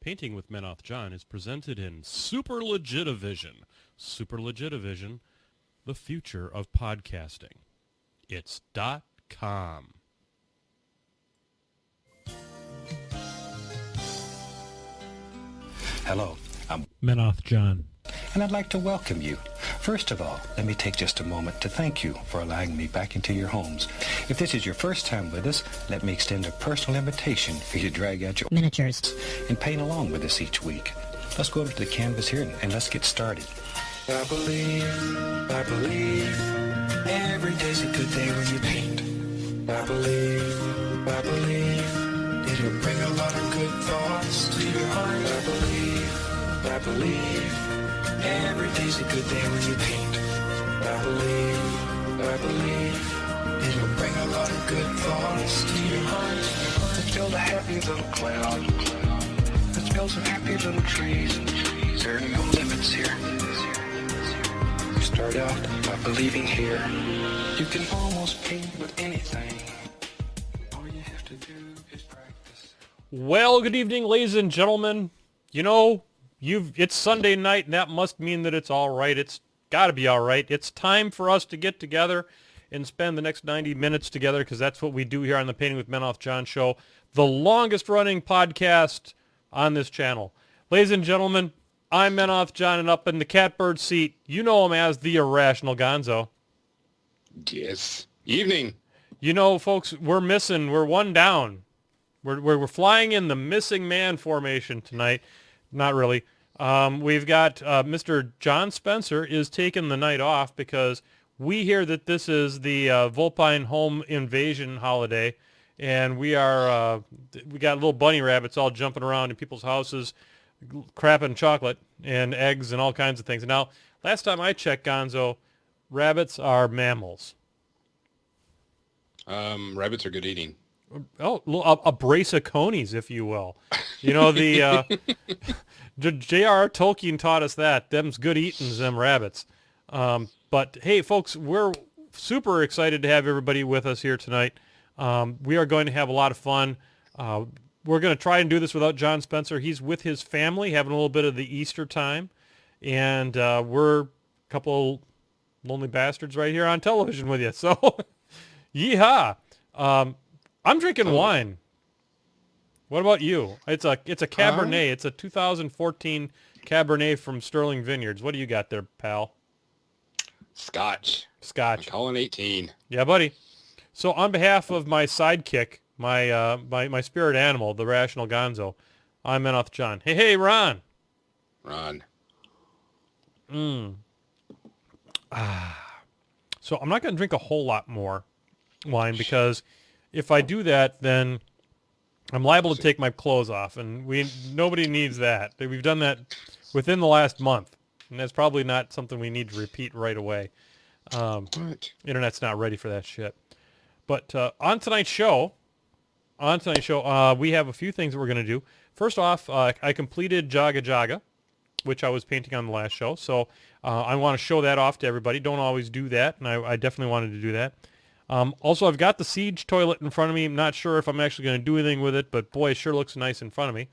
Painting with Menoth John is presented in Super Legitivision. Super Legitivision, the future of podcasting. It's .com. Hello, I'm Menoth John. and I'd like to welcome you. First of all, let me take just a moment to thank you for allowing me back into your homes. If this is your first time with us, let me extend a personal invitation for you to drag out your miniatures and paint along with us each week. Let's go over to the canvas here and let's get started. I believe, every day's a good day when you paint. I believe, it'll bring a lot of good thoughts to your heart. I believe, every day's a good day when you paint. I believe, it'll bring a lot of good thoughts to your heart. Let's build a happy little cloud. Let's build some happy little trees. There are no limits here. You start out by believing here. You can almost paint with anything. All you have to do is practice. Well, good evening, ladies and gentlemen. You know, it's Sunday night, and that must mean that it's all right. It's got to be all right. It's time for us to get together and spend the next 90 minutes together, because that's what we do here on the Painting with Menoth John show, the longest-running podcast on this channel. Ladies and gentlemen, I'm Menoth John, and up in the catbird seat, you know him as the Irrational Gonzo. Yes. Evening. You know, folks, we're one down. We're flying in the missing man formation tonight. Not really. We've got Mr. John Spencer is taking the night off because we hear that this is the Vulpine home invasion holiday, and we got little bunny rabbits all jumping around in people's houses, crapping chocolate and eggs and all kinds of things. Now, last time I checked, Gonzo, rabbits are mammals. Rabbits are good eating. Oh, a brace of conies, if you will. You know, the J.R.R. Tolkien taught us that. Them's good eatings, them rabbits. But, hey, folks, we're super excited to have everybody with us here tonight. We are going to have a lot of fun. We're going to try and do this without John Spencer. He's with his family, having a little bit of the Easter time. And we're a couple lonely bastards right here on television with you. So, yeehaw. I'm drinking wine. What about you? It's a Cabernet. It's a 2014 Cabernet from Sterling Vineyards. What do you got there, pal? Scotch. Scotch. I'm calling 18. Yeah, buddy. So on behalf of my sidekick, my spirit animal, the Rational Gonzo, I'm Menoth John. Hey, Ron. Ron. So I'm not going to drink a whole lot more wine because if I do that, then I'm liable to take my clothes off, and nobody needs that. We've done that within the last month, and that's probably not something we need to repeat right away. What? Internet's not ready for that shit. But on tonight's show, we have a few things that we're going to do. First off, I completed Jaga, which I was painting on the last show, so I want to show that off to everybody. Don't always do that, and I definitely wanted to do that. Also, I've got the Siege toilet in front of me. I'm not sure if I'm actually going to do anything with it, but boy, it sure looks nice in front of me.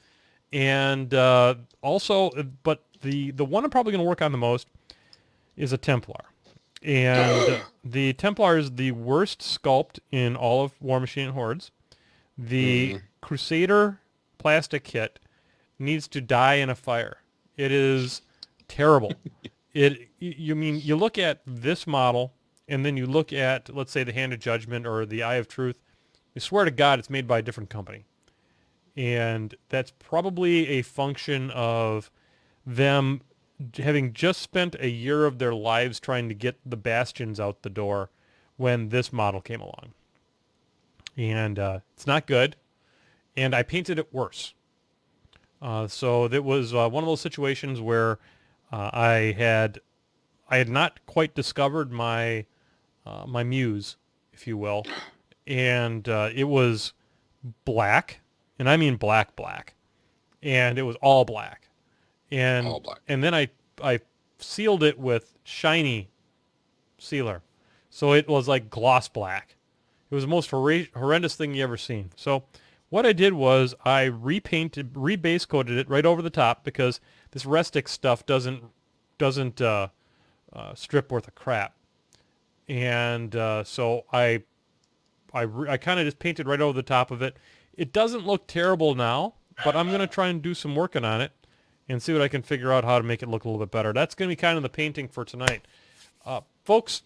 And also, but the one I'm probably going to work on the most is a Templar. And the Templar is the worst sculpt in all of War Machine Hordes. The Crusader plastic kit needs to die in a fire. It is terrible. You look at this model, and then you look at, let's say, the Hand of Judgment or the Eye of Truth, you swear to God it's made by a different company. And that's probably a function of them having just spent a year of their lives trying to get the Bastions out the door when this model came along. And it's not good. And I painted it worse. So that was one of those situations where I had not quite discovered my muse, if you will, and it was black, and I mean black, and it was all black, and then I sealed it with shiny sealer, so it was like gloss black. It was the most horrendous thing you ever seen. So what I did was I rebase coated it right over the top because this Restic stuff doesn't strip worth a crap. And so I kind of just painted right over the top of it. It doesn't look terrible now, but I'm going to try and do some working on it and see what I can figure out how to make it look a little bit better. That's going to be kind of the painting for tonight. Folks,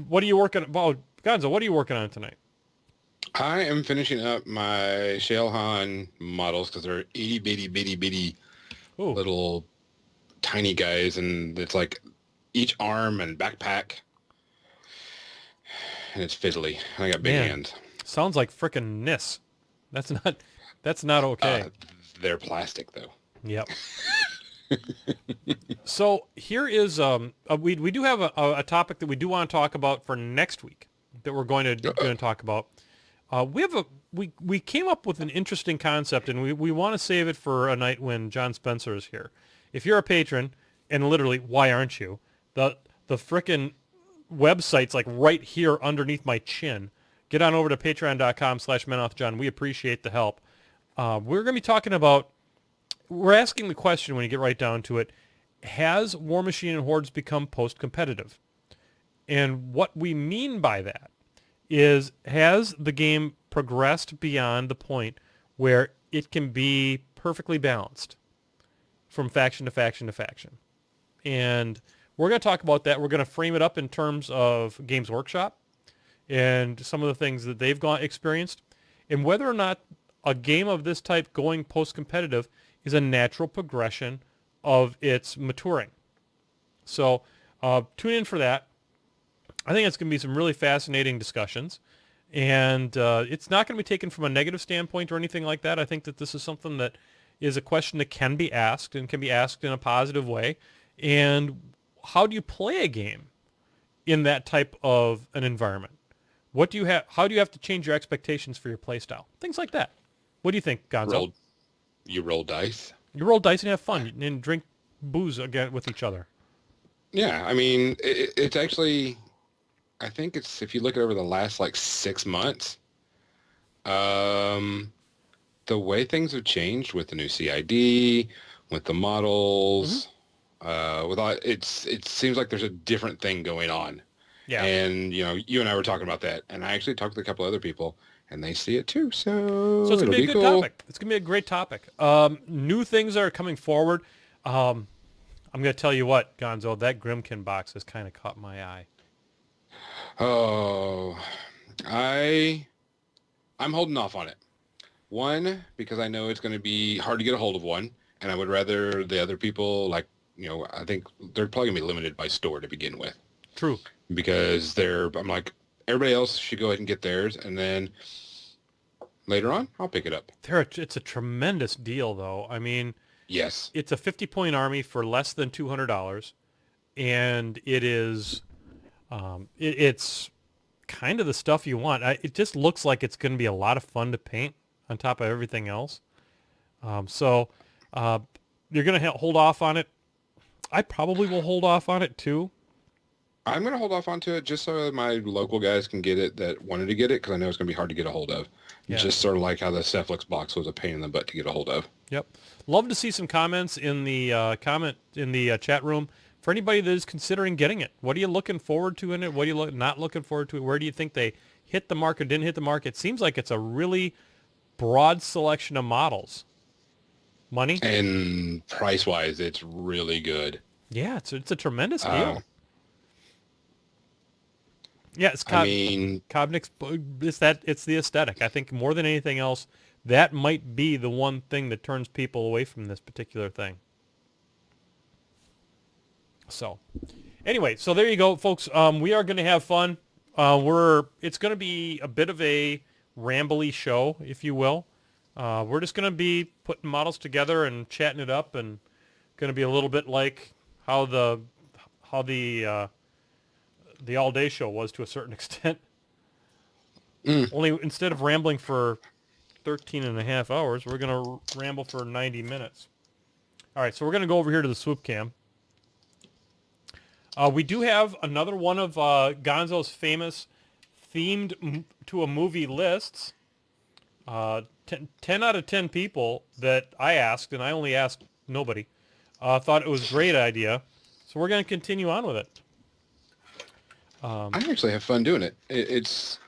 what are you working on? Oh, Gonzo, what are you working on tonight? I am finishing up my Shalehan models because they're itty bitty Ooh. little tiny guys, and it's like each arm and backpack, and it's fiddly. I got big hands. Sounds like frickin' Nis. That's not okay. They're plastic though. Yep. So here is we do have a topic that we do want to talk about for next week that we're going to talk about. We came up with an interesting concept, and we want to save it for a night when John Spencer is here. If you're a patron, and literally, why aren't you? The frickin' website's like right here underneath my chin. Get on over to patreon.com/menothjohn. We appreciate the help. We're going to be talking about, we're asking the question when you get right down to it, has War Machine and Hordes become post-competitive? And what we mean by that is, has the game progressed beyond the point where it can be perfectly balanced from faction to faction to faction? And we're going to talk about that. We're going to frame it up in terms of Games Workshop and some of the things that they've experienced, and whether or not a game of this type going post-competitive is a natural progression of its maturing. So tune in for that. I think it's going to be some really fascinating discussions, and it's not going to be taken from a negative standpoint or anything like that. I think that this is something that is a question that can be asked, and can be asked in a positive way. And how do you play a game in that type of an environment? What do you have? How do you have to change your expectations for your play style? Things like that. What do you think, Gonzo? You roll dice? You roll dice and have fun and drink booze again with each other. Yeah, I mean, it's actually, I think it's, if you look at over the last like 6 months, the way things have changed with the new CID, with the models, with all, it seems like there's a different thing going on. Yeah. And, you know, you and I were talking about that, and I actually talked to a couple other people, and they see it too, so it's going to be a good cool. topic. It's going to be a great topic. New things are coming forward. I'm going to tell you what, Gonzo, that Grimkin box has kind of caught my eye. Oh, I'm holding off on it. One, because I know it's going to be hard to get a hold of one, and I would rather the other people, like, you know, I think they're probably going to be limited by store to begin with. True. Because I'm like, everybody else should go ahead and get theirs, and then later on, I'll pick it up. It's a tremendous deal, though. I mean, yes, it's a 50-point army for less than $200, and it is, it's kind of the stuff you want. It just looks like it's going to be a lot of fun to paint on top of everything else. So you're going to hold off on it. I probably will hold off on it too. I'm going to hold off onto it just so my local guys can get it that wanted to get it, because I know it's going to be hard to get a hold of. Yeah. Just sort of like how the Cephalix box was a pain in the butt to get a hold of. Yep. Love to see some comments in the chat room for anybody that is considering getting it. What are you looking forward to in it? What are you not looking forward to? Where do you think they hit the mark or didn't hit the mark? It seems like it's a really broad selection of models. Money? And price-wise, it's really good. Yeah, it's a tremendous deal. Yeah, it's Kobnik's. It's the aesthetic. I think more than anything else, that might be the one thing that turns people away from this particular thing. So, anyway, so there you go, folks. We are going to have fun. It's going to be a bit of a rambly show, if you will. We're just going to be putting models together and chatting it up, and going to be a little bit like how the all-day show was to a certain extent. Only instead of rambling for 13 and a half hours, we're going to ramble for 90 minutes. All right, so we're going to go over here to the swoop cam. We do have another one of Gonzo's famous themed to a movie lists. 10 out of 10 people that I asked, and I only asked nobody, thought it was a great idea. So we're going to continue on with it. I actually have fun doing it. It's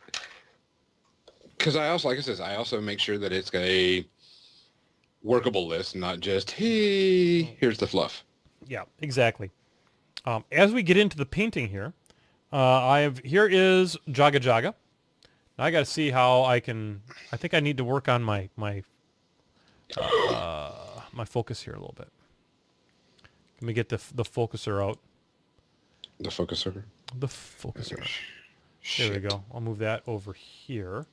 because I also, like I said, I also make sure that it's a workable list, not just, hey, here's the fluff. Yeah, exactly. As we get into the painting here, here is Jaga Jaga. Now I got to see how I think I need to work on my focus here a little bit. Let me get the focuser out. The focuser. The focuser. There we go. I'll move that over here.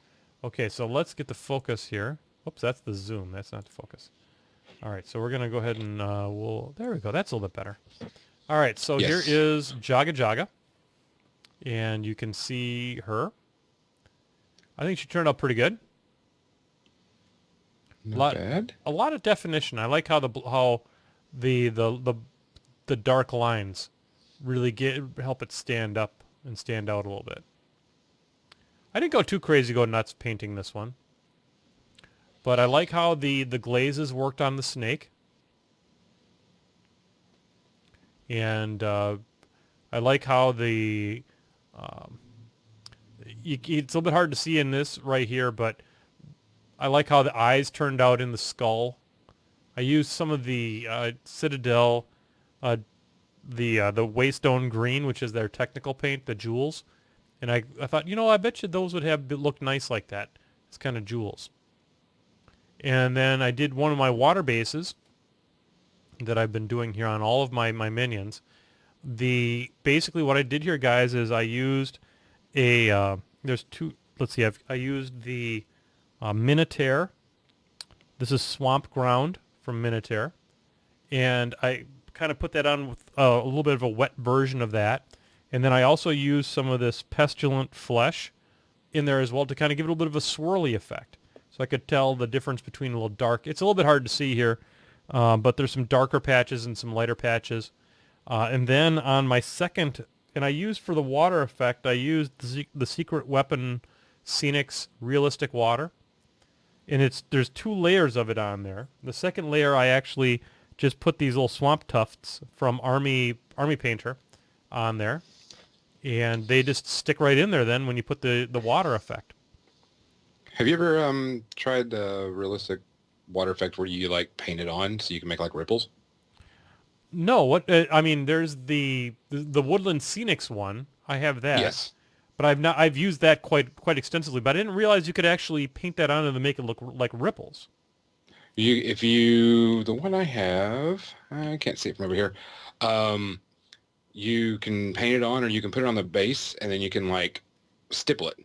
Okay, so let's get the focus here. Oops, that's the zoom. That's not the focus. All right, so we're going to go ahead and there we go. That's a little bit better. All right, so Here is Jaga Jaga. And you can see her. I think she turned out pretty good. Not bad. A lot of definition. I like how the dark lines really help it stand up and stand out a little bit. I didn't go too crazy, go nuts painting this one. But I like how the glazes worked on the snake. And I like how it's a little bit hard to see in this right here, but I like how the eyes turned out in the skull. I used some of the Citadel, the Waystone Green, which is their technical paint, the jewels. And I thought, I bet you those would have looked nice like that. It's kind of jewels. And then I did one of my water bases that I've been doing here on all of my minions. Basically what I did here, guys, is I used there's two, let's see, I used the Minotaur. This is Swamp Ground from Minotaur. And I kind of put that on with a little bit of a wet version of that. And then I also used some of this Pestilent Flesh in there as well to kind of give it a little bit of a swirly effect. So I could tell the difference between a little dark. It's a little bit hard to see here, but there's some darker patches and some lighter patches. And then on my second, and I used for the water effect, I used the Secret Weapon Scenics Realistic Water. And there's 2 layers of it on there. The second layer I actually just put these little swamp tufts from Army Painter on there. And they just stick right in there then when you put the water effect. Have you ever tried the realistic water effect where you like paint it on so you can make like ripples? No, there's the Woodland Scenics one. I have that. Yes. But I've used that quite extensively, but I didn't realize you could actually paint that on and make it look like ripples. The one I have, I can't see it from over here. You can paint it on, or you can put it on the base, and then you can like stipple it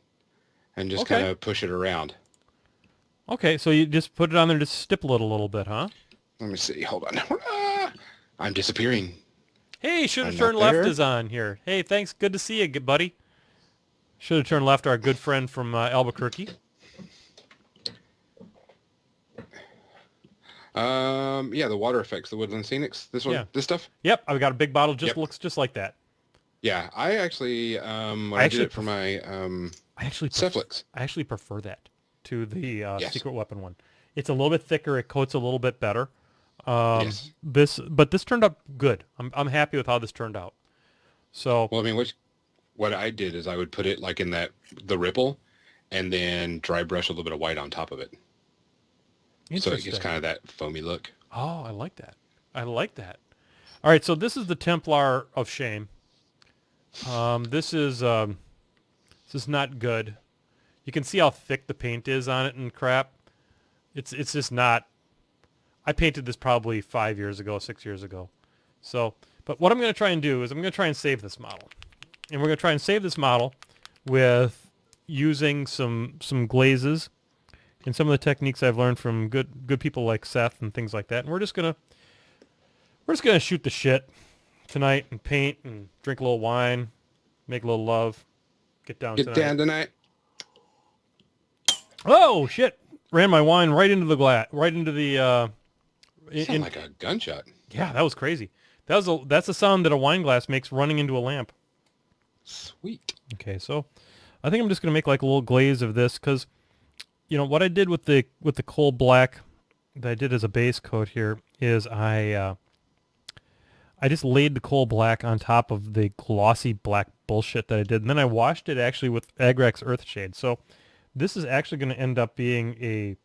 and just kind of push it around. Okay, so you just put it on there and just stipple it a little bit, huh? Let me see. Hold on. I'm disappearing. Hey, Should Have Turned Left is on here. Hey, thanks. Good to see you, buddy. Should Have Turned Left, our good friend from Albuquerque. Yeah, the water effects, the Woodland Scenics. This one, this stuff. Yep, I've got a big bottle. Looks just like that. Yeah, I actually I did it for my Cephalix. I actually prefer that to the Secret Weapon one. It's a little bit thicker. It coats a little bit better. Yes. This turned out good. I'm happy with how this turned out. So. Well, I mean, what I did is I would put it like in the ripple, and then dry brush a little bit of white on top of it. So it gets kind of that foamy look. Oh, I like that. All right, so this is the Templar of Shame. This is not good. You can see how thick the paint is on it and crap. It's just not. I painted this probably 5 years ago, 6 years ago. So, but what I'm going to try and do is I'm going to try and save this model. And we're going to try and save this model with using some glazes and some of the techniques I've learned from good people like Seth and things like that. And we're just gonna shoot the shit tonight and paint and drink a little wine, make a little love, get down tonight. Oh shit! Ran my wine right into the glass, right into the. Sound like a gunshot. Yeah, that was crazy. That's the sound that a wine glass makes running into a lamp. Sweet. Okay, so I think I'm just gonna make like a little glaze of this because what I did with the coal black that I did as a base coat here is I just laid the coal black on top of the glossy black bullshit that I did, and then I washed it actually with Agrax Earthshade. So this is actually going to end up being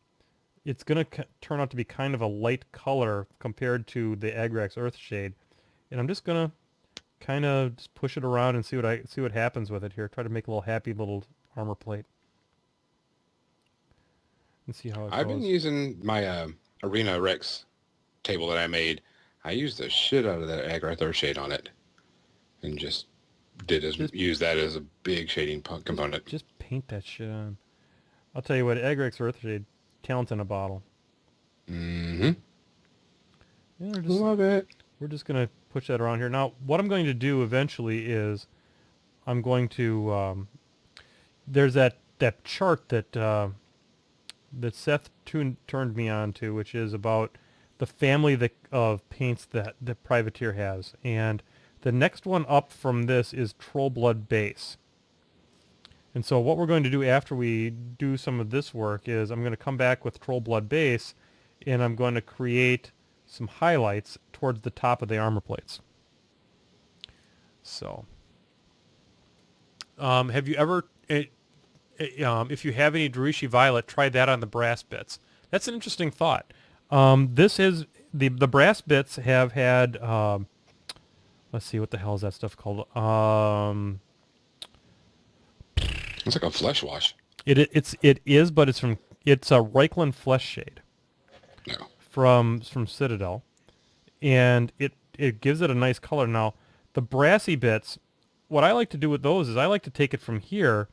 it's going to turn out to be kind of a light color compared to the Agrax Earthshade, and I'm just going to kind of just push it around and see what happens with it here. Try to make a little happy little armor plate and see how it I've goes. been using my Arena Rex table that I made. I used the shit out of that Agrax Earthshade on it, and just use that as a big shading component. Just paint that shit on. I'll tell you what, Agrax Earthshade, talent in a bottle. Mm-hmm. Yeah, Love it. We're just going to push that around here. Now, what I'm going to do eventually is I'm going to... there's that chart that Seth turned me on to, which is about the family of paints that Privateer has. And the next one up from this is Troll Blood Base. And so what we're going to do after we do some of this work is I'm going to come back with Troll Blood Base, and I'm going to create some highlights towards the top of the armor plates. So, have you ever, if you have any Derishi Violet, try that on the brass bits. That's an interesting thought. This is, the brass bits have had, let's see, what the hell is that stuff called? It's like a flesh wash. It is, but it's a Reichland Flesh Shade. No. From Citadel, and it gives it a nice color. Now, the brassy bits, what I like to do with those is I like to take it from here,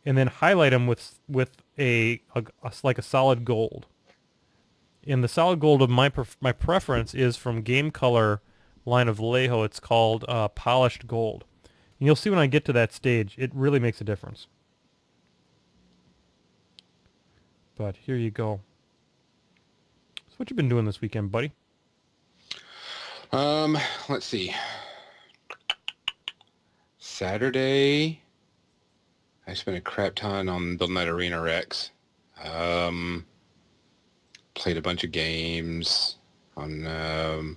and then highlight them with like a solid gold. And the solid gold of my preference is from Game Color line of Vallejo. It's called Polished Gold. And you'll see when I get to that stage, it really makes a difference. But here you go. So what you been doing this weekend, buddy? Let's see. Saturday, I spent a crap ton on building that Arena Rex. Played a bunch of games on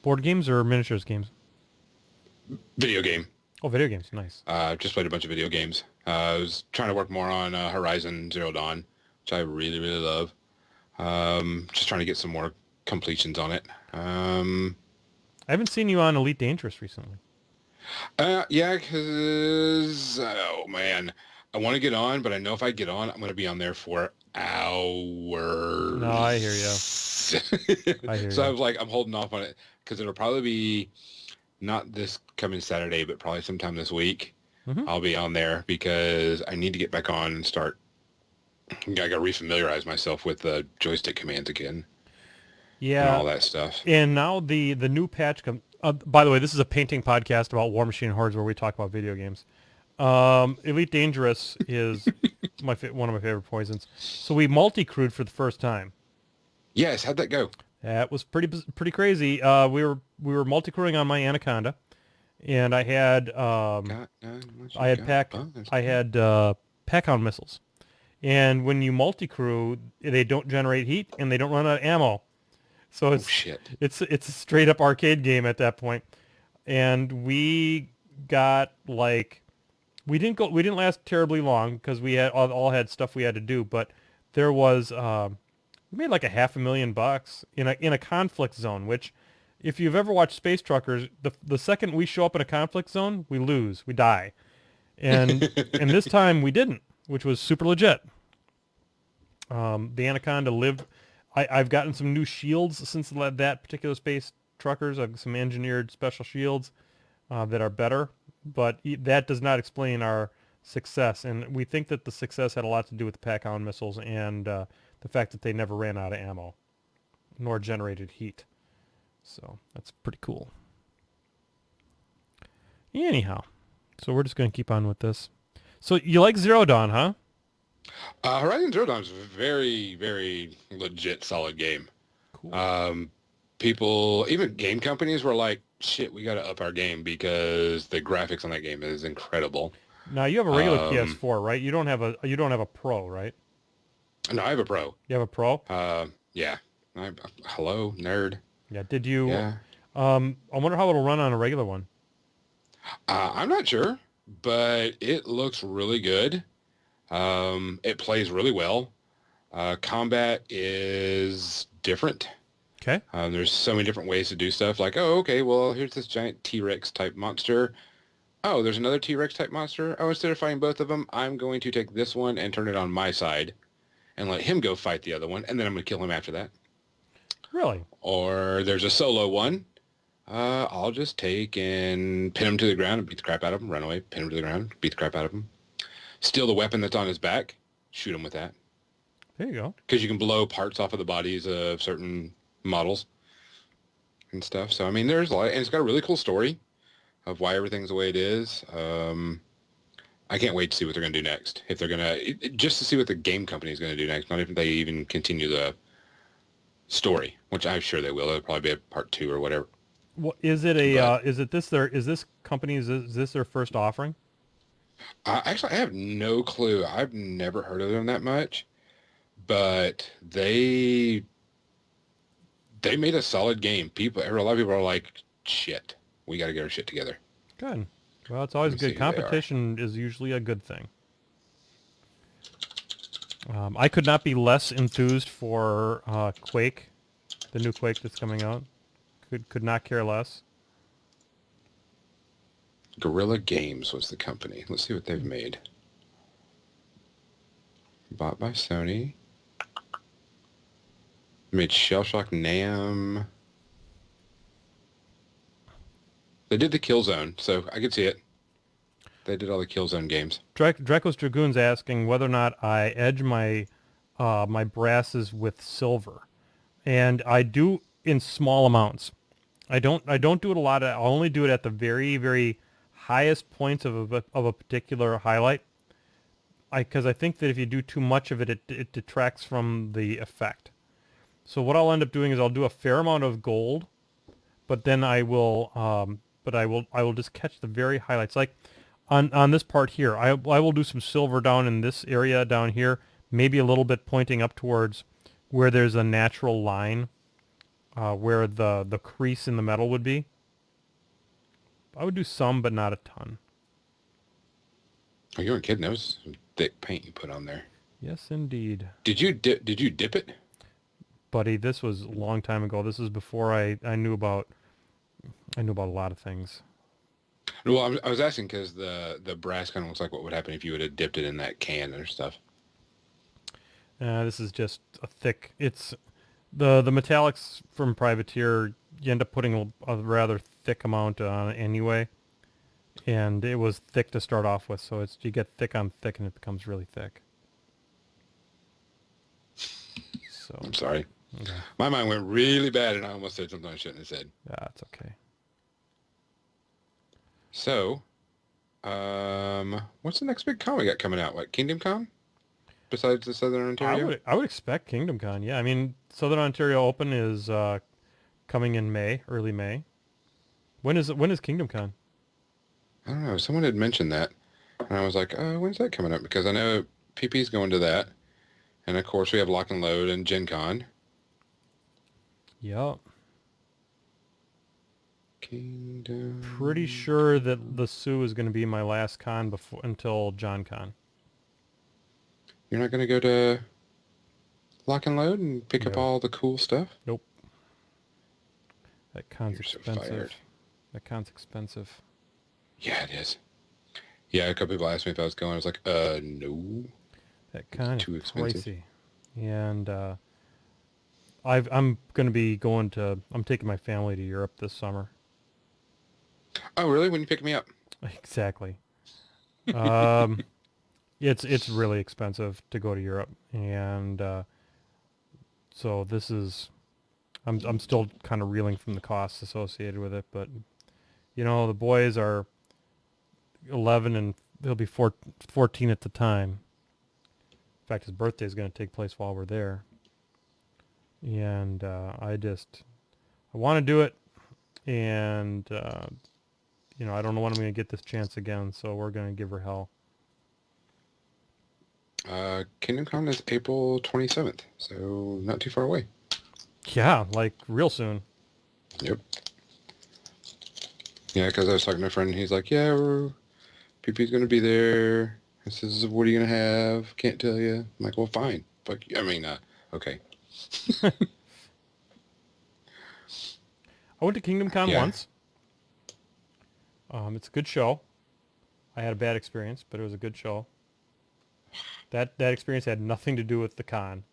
Board games or miniatures games? video game. Oh, video games, nice. Just played a bunch of video games. I was trying to work more on Horizon Zero Dawn, which I really, really love. Just trying to get some more completions on it. I haven't seen you on Elite Dangerous recently. Yeah, because, oh man, I want to get on, but I know if I get on, I'm going to be on there for hours. No, I hear you. So I was like, I'm holding off on it because it'll probably be not this coming Saturday, but probably sometime this week. Mm-hmm. I'll be on there because I need to get back on and start. I got to refamiliarize myself with the joystick commands again. Yeah. And all that stuff. And now the new patch comes. By the way, this is a painting podcast about War Machine Hordes where we talk about video games. Elite Dangerous is one of my favorite poisons. So we multi-crewed for the first time. Yes, how'd that go? That was pretty crazy. We were multi-crewing on my Anaconda, and I had pack-hound missiles. And when you multi-crew, they don't generate heat and they don't run out of ammo. So it's a straight up arcade game at that point. And we got like, we didn't last terribly long because we had all had stuff we had to do, but there was, we made like $500,000 in a conflict zone, which if you've ever watched Space Truckers, the second we show up in a conflict zone, we lose, we die. And this time we didn't, which was super legit. The Anaconda lived. I've gotten some new shields since that particular Space Truckers. I've got some engineered special shields that are better, but that does not explain our success. And we think that the success had a lot to do with the pack-hound missiles and the fact that they never ran out of ammo, nor generated heat. So that's pretty cool. Anyhow, so we're just going to keep on with this. So you like Zero Dawn, huh? Horizon Zero Dawn is a very, very legit, solid game. Cool. People, even game companies were like, shit, we got to up our game because the graphics on that game is incredible. Now you have a regular PS4, right? You don't have a Pro, right? No, I have a Pro. You have a Pro? Yeah. Hello, nerd. Yeah. Did you? Yeah. I wonder how it'll run on a regular one. I'm not sure, but it looks really good. It plays really well. Combat is different. Okay. There's so many different ways to do stuff. Like, oh, okay, well, here's this giant T-Rex type monster. Oh, there's another T-Rex type monster. Oh, instead of fighting both of them, I'm going to take this one and turn it on my side and let him go fight the other one, and then I'm going to kill him after that. Really? Or there's a solo one. I'll just take and pin him to the ground and beat the crap out of him. Run away, pin him to the ground, beat the crap out of him. Steal the weapon that's on his back. Shoot him with that. There you go. Because you can blow parts off of the bodies of certain models and stuff. So, I mean, there's a lot. And it's got a really cool story of why everything's the way it is. I can't wait to see what they're going to do next. If they're going to... Just to see what the game company is going to do next. Not if they even continue the story, which I'm sure they will. It'll probably be a part 2 or whatever. Well, is it a? Is this company? Is this their first offering? Actually, I have no clue. I've never heard of them that much, but they made a solid game. A lot of people are like, shit, we got to get our shit together. Good. Well, it's always Let me good. see who they are. Competition is usually a good thing. I could not be less enthused for Quake, the new Quake that's coming out. Could not care less. Guerrilla Games was the company. Let's see what they've made. Bought by Sony. Made Shell Shock Nam. They did the Killzone, so I could see it. They did all the Killzone games. Draco's Dragoon's asking whether or not I edge my my brasses with silver, and I do in small amounts. I don't do it a lot. I'll only do it at the very, very highest points of a particular highlight. Because I think that if you do too much of it, it detracts from the effect. So what I'll end up doing is I'll do a fair amount of gold, but then I will I will just catch the very highlights. Like on this part here, I will do some silver down in this area down here, maybe a little bit pointing up towards where there's a natural line. Where the crease in the metal would be. I would do some, but not a ton. Oh, you weren't kidding. That was some thick paint you put on there. Yes, indeed. Did you dip it? Buddy, this was a long time ago. This is before I knew about a lot of things. Well, I was asking because the brass kind of looks like what would happen if you would have dipped it in that can or stuff. This is just a thick... It's... The metallics from Privateer, you end up putting a rather thick amount on it anyway. And it was thick to start off with, so you get thick on thick and it becomes really thick. So I'm sorry. Okay. My mind went really bad and I almost said something I shouldn't have said. That's okay. So, what's the next big con we got coming out? What, Kingdom Con? Besides the Southern Ontario? I would expect Kingdom Con, yeah. I mean, Southern Ontario Open is coming in May, early May. When is Kingdom Con? I don't know. Someone had mentioned that. And I was like, when's that coming up? Because I know PP's going to that. And of course we have Lock and Load and Gen Con. Yep. Kingdom. Pretty sure that the Sioux is going to be my last con until John Con. You're not going to go to Lock and Load and pick up all the cool stuff? Nope. That con's You're so expensive. fired. That con's expensive. Yeah, it is. Yeah, a couple people asked me if I was going. I was like, no. That con Too is expensive. pricey. And I'm going to be going to... I'm taking my family to Europe this summer. Oh, really? When you pick me up? Exactly. It's really expensive to go to Europe, and so this is I'm still kind of reeling from the costs associated with it. But you know, the boys are 11 and they'll be 14 at the time. In fact, his birthday is going to take place while we're there, and I want to do it, and you know, I don't know when I'm going to get this chance again, so we're going to give her hell. Kingdom Come is April 27th, so not too far away. Yeah, like real soon. Yep. Yeah, because I was talking to a friend, and he's like, yeah, PP's going to be there. I says, what are you going to have? Can't tell you. I'm like, well, fine. Fuck you. I mean, okay. I went to Kingdom Con Yeah. once. It's a good show. I had a bad experience, but it was a good show. That experience had nothing to do with the con.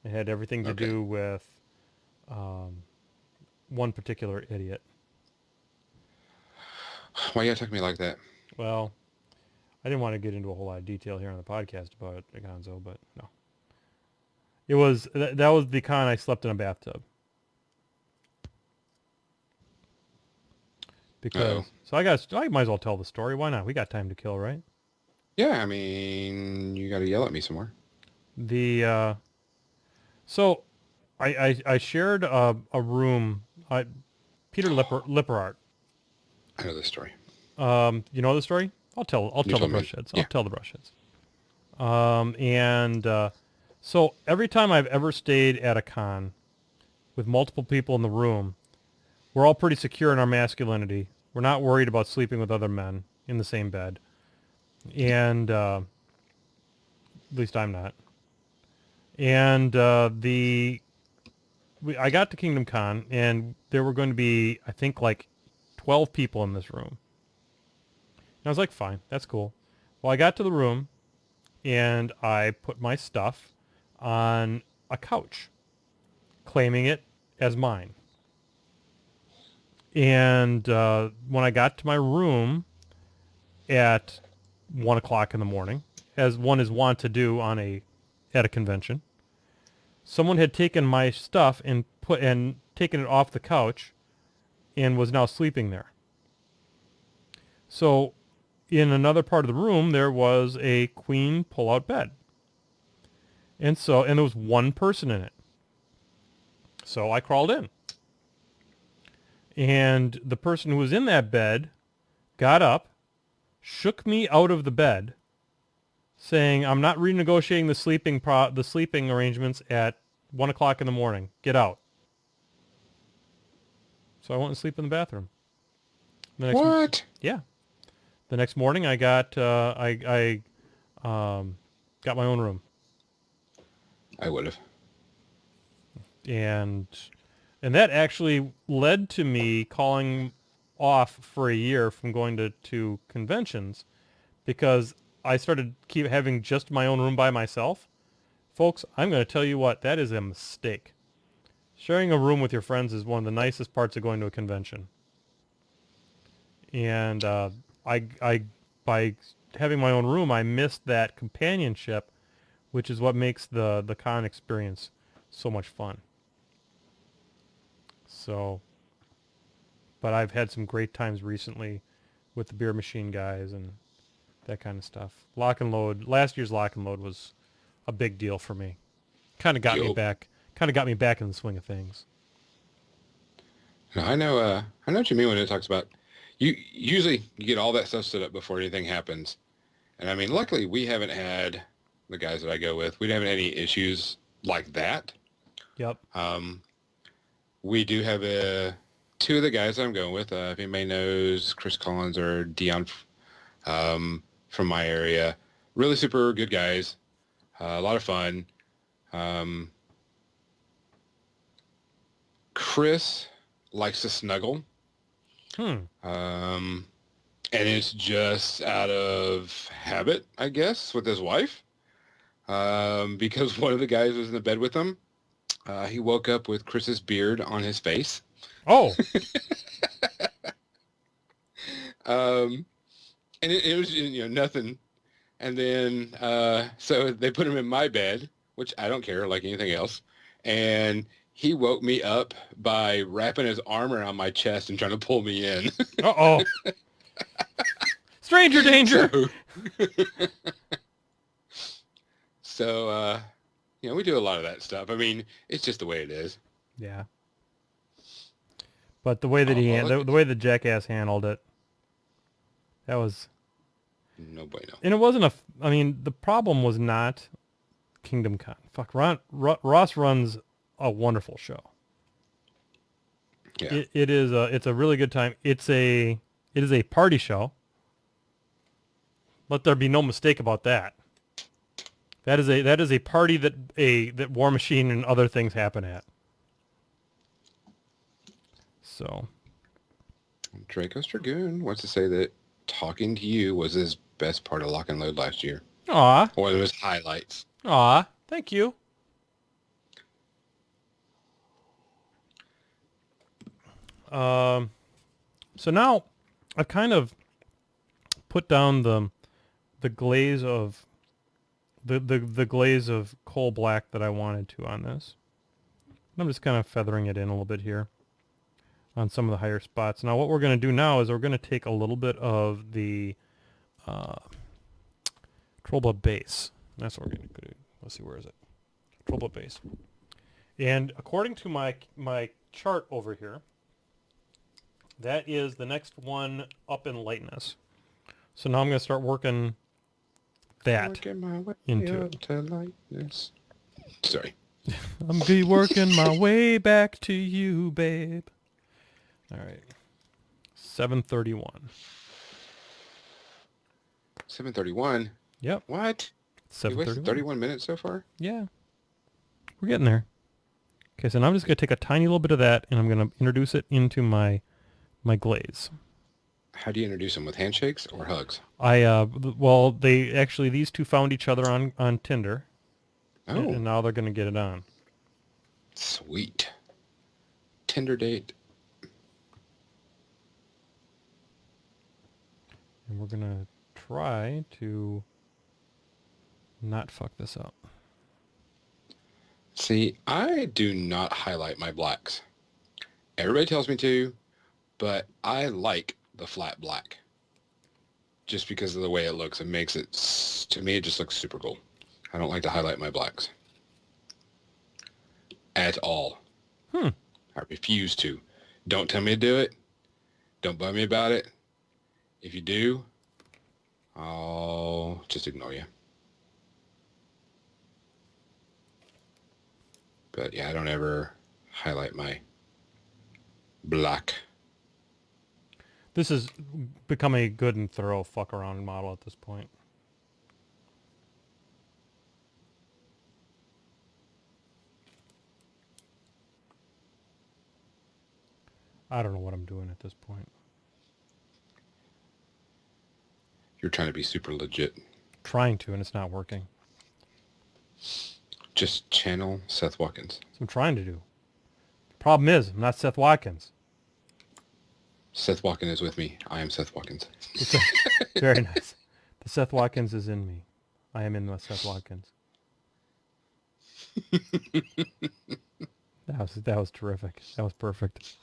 It had everything to Okay. do with one particular idiot. Why you gotta talk to me like that? Well, I didn't want to get into a whole lot of detail here on the podcast about it, Gonzo, but no. It was that was the con I slept in a bathtub. Because Uh-oh. so I might as well tell the story. Why not? We got time to kill, right? Yeah, I mean, you gotta yell at me some more. The so I shared a room. Peter Lipperart. I know this story. You know the story? I'll tell the told me. Brushheads. Yeah. I'll tell the Brushheads. So every time I've ever stayed at a con with multiple people in the room, we're all pretty secure in our masculinity. We're not worried about sleeping with other men in the same bed. And at least I'm not. And I got to Kingdom Con, and there were going to be, I think, like 12 people in this room. And I was like, fine, that's cool. Well, I got to the room, and I put my stuff on a couch, claiming it as mine. And when I got to my room at 1 o'clock in the morning, as one is wont to do at a convention, someone had taken my stuff and taken it off the couch and was now sleeping there. So in another part of the room, there was a queen pull-out bed. And there was one person in it. So I crawled in. And the person who was in that bed got up, shook me out of the bed, saying, I'm not renegotiating the sleeping arrangements at 1 o'clock in the morning. Get out. So I went and sleep in the bathroom. What? Yeah. The next morning, I got got my own room, I would have. and that actually led to me calling off for a year from going to conventions, because I started keep having just my own room by myself. Folks, I'm going to tell you what, that is a mistake. Sharing a room with your friends is one of the nicest parts of going to a convention. And by having my own room, I missed that companionship, which is what makes the con experience so much fun. So, but I've had some great times recently with the beer machine guys and that kind of stuff. Lock and load. Last year's lock and load was a big deal for me. Kind of got me back. Kind of got me back in the swing of things. No, I know what you mean when it talks about you get all that stuff set up before anything happens. And I mean, luckily we haven't had, the guys that I go with, we haven't had any issues like that. Yep. We do have two of the guys that I'm going with. If anybody knows Chris Collins or Dion from my area, really super good guys. A lot of fun. Chris likes to snuggle. And it's just out of habit, I guess, with his wife. Because one of the guys was in the bed with him. He woke up with Chris's beard on his face. Oh. And it was, nothing. And then, so they put him in my bed, which I don't care, like anything else. And he woke me up by wrapping his arm around my chest and trying to pull me in. Uh-oh. Stranger danger. So, we do a lot of that stuff. I mean, it's just the way it is. Yeah. But the way that the way the jackass handled it, that was no bueno. And it wasn't the problem was not Kingdom Con. Fuck, Ross runs a wonderful show. Yeah. It's a really good time. It is a party show. Let there be no mistake about that. That is a party that War Machine and other things happen at. So, Draco's Dragoon wants to say that talking to you was his best part of Lock and Load last year. aw, One of his highlights. thank you. So now I've kind of put down the glaze of the glaze of coal black that I wanted to on this. I'm just kind of feathering it in a little bit here on some of the higher spots. Now what we're going to do now is we're going to take a little bit of the Trollblood base. That's what we're going to do. Let's see, where is it? Trollblood base. And according to my chart over here, that is the next one up in lightness. So now I'm going to start working that Working my way into up it. to lightness. Sorry. I'm be working my way back to you, babe. All right. 7:31. 7:31. Yep. What? You wasted 7:31. 31 minutes so far? Yeah. We're getting there. Okay, so now I'm just going to take a tiny little bit of that and I'm going to introduce it into my glaze. How do you introduce them? With handshakes or hugs? Well, these two found each other on Tinder. Oh, And now they're going to get it on. sweet. Tinder date. And we're going to try to not fuck this up. See, I do not highlight my blacks. Everybody tells me to, but I like the flat black. Just because of the way it looks. It makes it, to me, it just looks super cool. I don't like to highlight my blacks. At all. I refuse to. Don't tell me to do it. Don't bug me about it. If you do, I'll just ignore you. But yeah, I don't ever highlight my black. This has become a good and thorough fuck around model at this point. I don't know what I'm doing at this point. You're trying to be super legit. Trying to, and it's not working. Just channel Seth Watkins. That's what I'm trying to do. Problem is, I'm not Seth Watkins. Seth Watkins is with me. I am Seth Watkins. Very nice. The Seth Watkins is in me. I am in the Seth Watkins. That was terrific. That was perfect.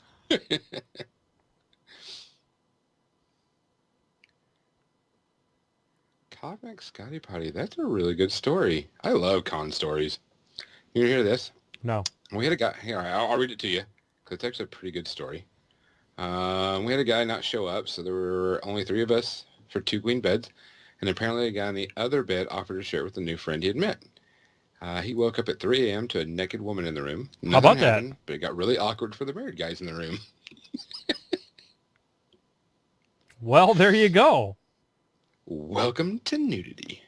Comic Scotty Potty. That's a really good story. I love con stories. You hear this? No. We had a guy. Here, I'll read it to you because it's actually a pretty good story. We had a guy not show up, so there were only 3 of us for 2 queen beds, and apparently a guy on the other bed offered to share it with a new friend he had met. He woke up at 3 a.m. to a naked woman in the room. How about that? But it got really awkward for the married guys in the room. Well, there you go. Welcome to nudity.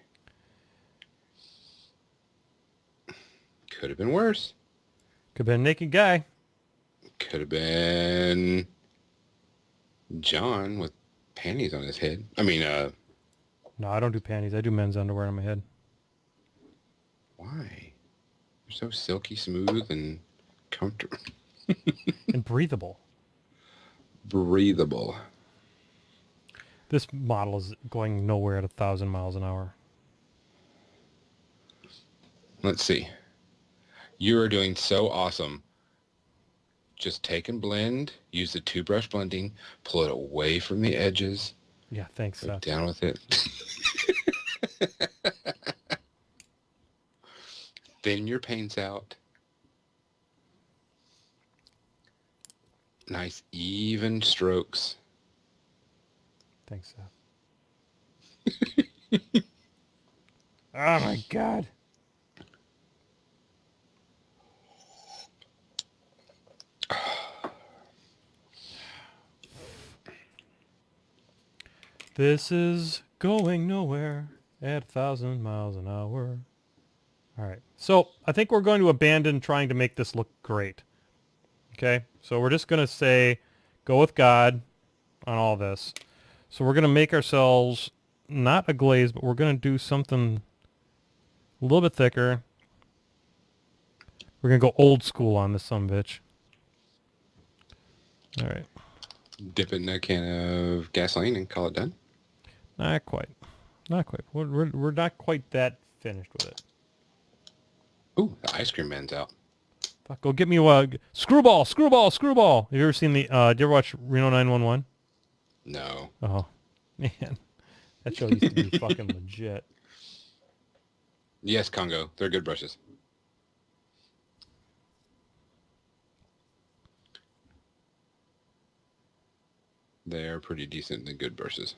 Could have been worse. Could have been a naked guy. Could have been John with panties on his head. I mean, No, I don't do panties. I do men's underwear on my head. why? They're so silky smooth and comfortable. And breathable. Breathable. This model is going nowhere at 1,000 miles an hour. Let's see. You are doing so awesome. Just take and blend. Use the 2-brush blending. Pull it away from the edges. Yeah, thanks, Go Seth. down with it. Thin your paints out. Nice even strokes. Thanks, Seth. Oh, my God. This is going nowhere at 1,000 miles an hour. All right. So I think we're going to abandon trying to make this look great. Okay. So we're just going to say, go with God on all this. So we're going to make ourselves not a glaze, but we're going to do something a little bit thicker. We're going to go old school on this sumbitch. All right. Dip it in a can of gasoline and call it done. Not quite. Not quite. We're not quite that finished with it. Ooh, the ice cream man's out. Fuck, go get me a Screwball. Have you ever seen the, do you ever watch Reno 911? No. Oh, man. That show used to be fucking legit. Yes, Congo. They're good brushes. They're pretty decent and good brushes.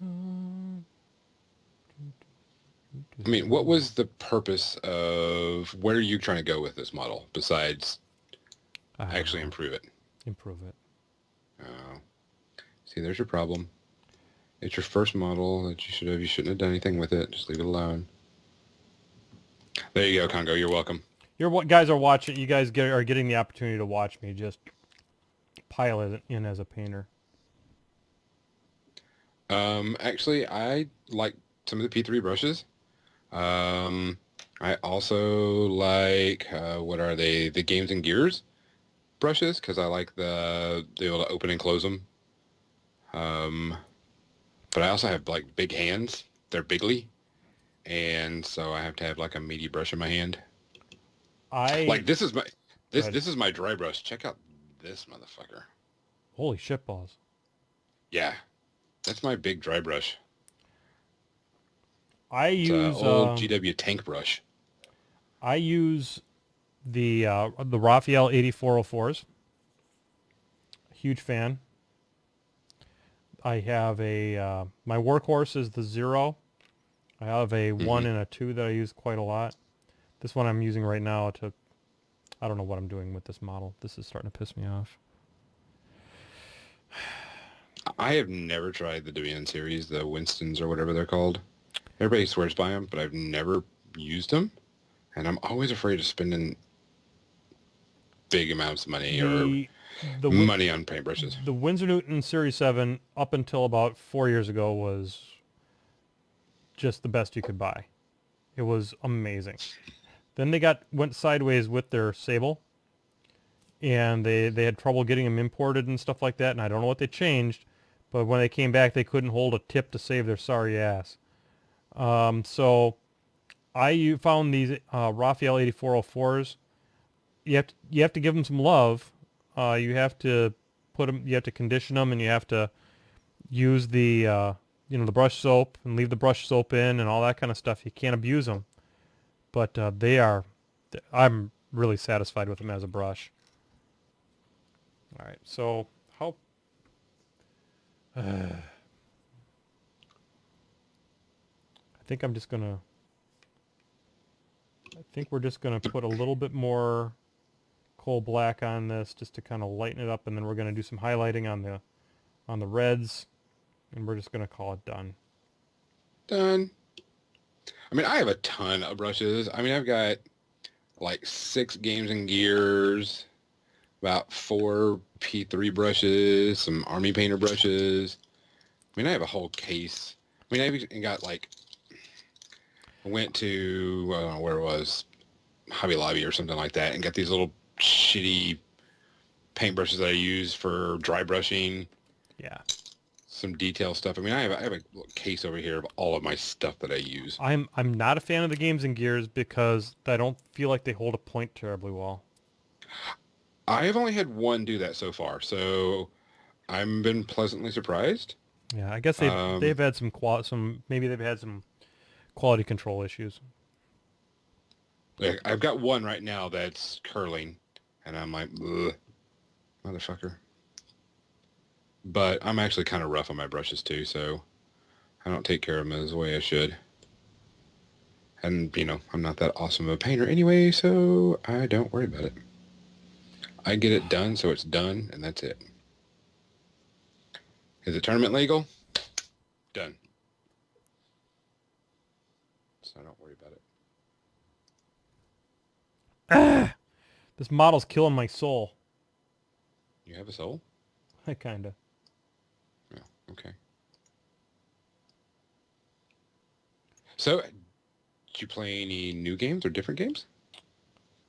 I mean, what was the purpose of where are you trying to go with this model besides actually improve it? Improve it. Oh. See, there's your problem. It's your first model that you shouldn't have done anything with it. Just leave it alone. There you go, Congo. You're welcome. Guys are watching. You guys are getting the opportunity to watch me just pile it in as a painter. Actually, I like some of the P3 brushes. I also like, what are they? The Games and Gears brushes, because I like the able to open and close them. But I also have like big hands. They're bigly. And so I have to have like a meaty brush in my hand. This is my dry brush. Check out this motherfucker. Holy shitballs. Yeah. That's my big dry brush. I use old GW tank brush. I use the Raphael 8404s. Huge fan. I have a my workhorse is the 0. I have a 1 and a 2 that I use quite a lot. This one I'm using right now I don't know what I'm doing with this model. This is starting to piss me off. I have never tried the Debian series, the Winstons or whatever they're called. Everybody swears by them, but I've never used them. And I'm always afraid of spending big amounts of money money on paintbrushes. The Winsor Newton Series 7 up until about 4 years ago was just the best you could buy. It was amazing. Then they went sideways with their Sable, and they had trouble getting them imported and stuff like that, and I don't know what they changed, but when they came back, they couldn't hold a tip to save their sorry ass. So I found these Raphael 8404s. You have to give them some love. You have to you have to condition them, and you have to use the the brush soap and leave the brush soap in and all that kind of stuff. You can't abuse them, but I'm really satisfied with them as a brush. All right, so how? I think we're just gonna put a little bit more coal black on this just to kind of lighten it up, and then we're gonna do some highlighting on the reds, and we're just gonna call it done. Done. I mean, I have a ton of brushes. I mean, I've got like 6 Games and Gears, about 4 P3 brushes, some Army Painter brushes. I mean, I have a whole case. I mean, I've even got like, I went to, I don't know where it was, Hobby Lobby or something like that, and got these little shitty paintbrushes that I use for dry brushing. Yeah. Some detail stuff. I mean, I have a little case over here of all of my stuff that I use. I'm not a fan of the Games and Gears because I don't feel like they hold a point terribly well. I have only had one do that so far, so I've been pleasantly surprised. Yeah, I guess they've had some quality control issues. Like, I've got one right now that's curling, and I'm like, ugh, motherfucker. But I'm actually kind of rough on my brushes too, so I don't take care of them as the way I should. And, I'm not that awesome of a painter anyway, so I don't worry about it. I get it done, so it's done, and that's it. Is it tournament legal? Done. So don't worry about it. This model's killing my soul. You have a soul? Kinda. Yeah, okay. So, did you play any new games or different games?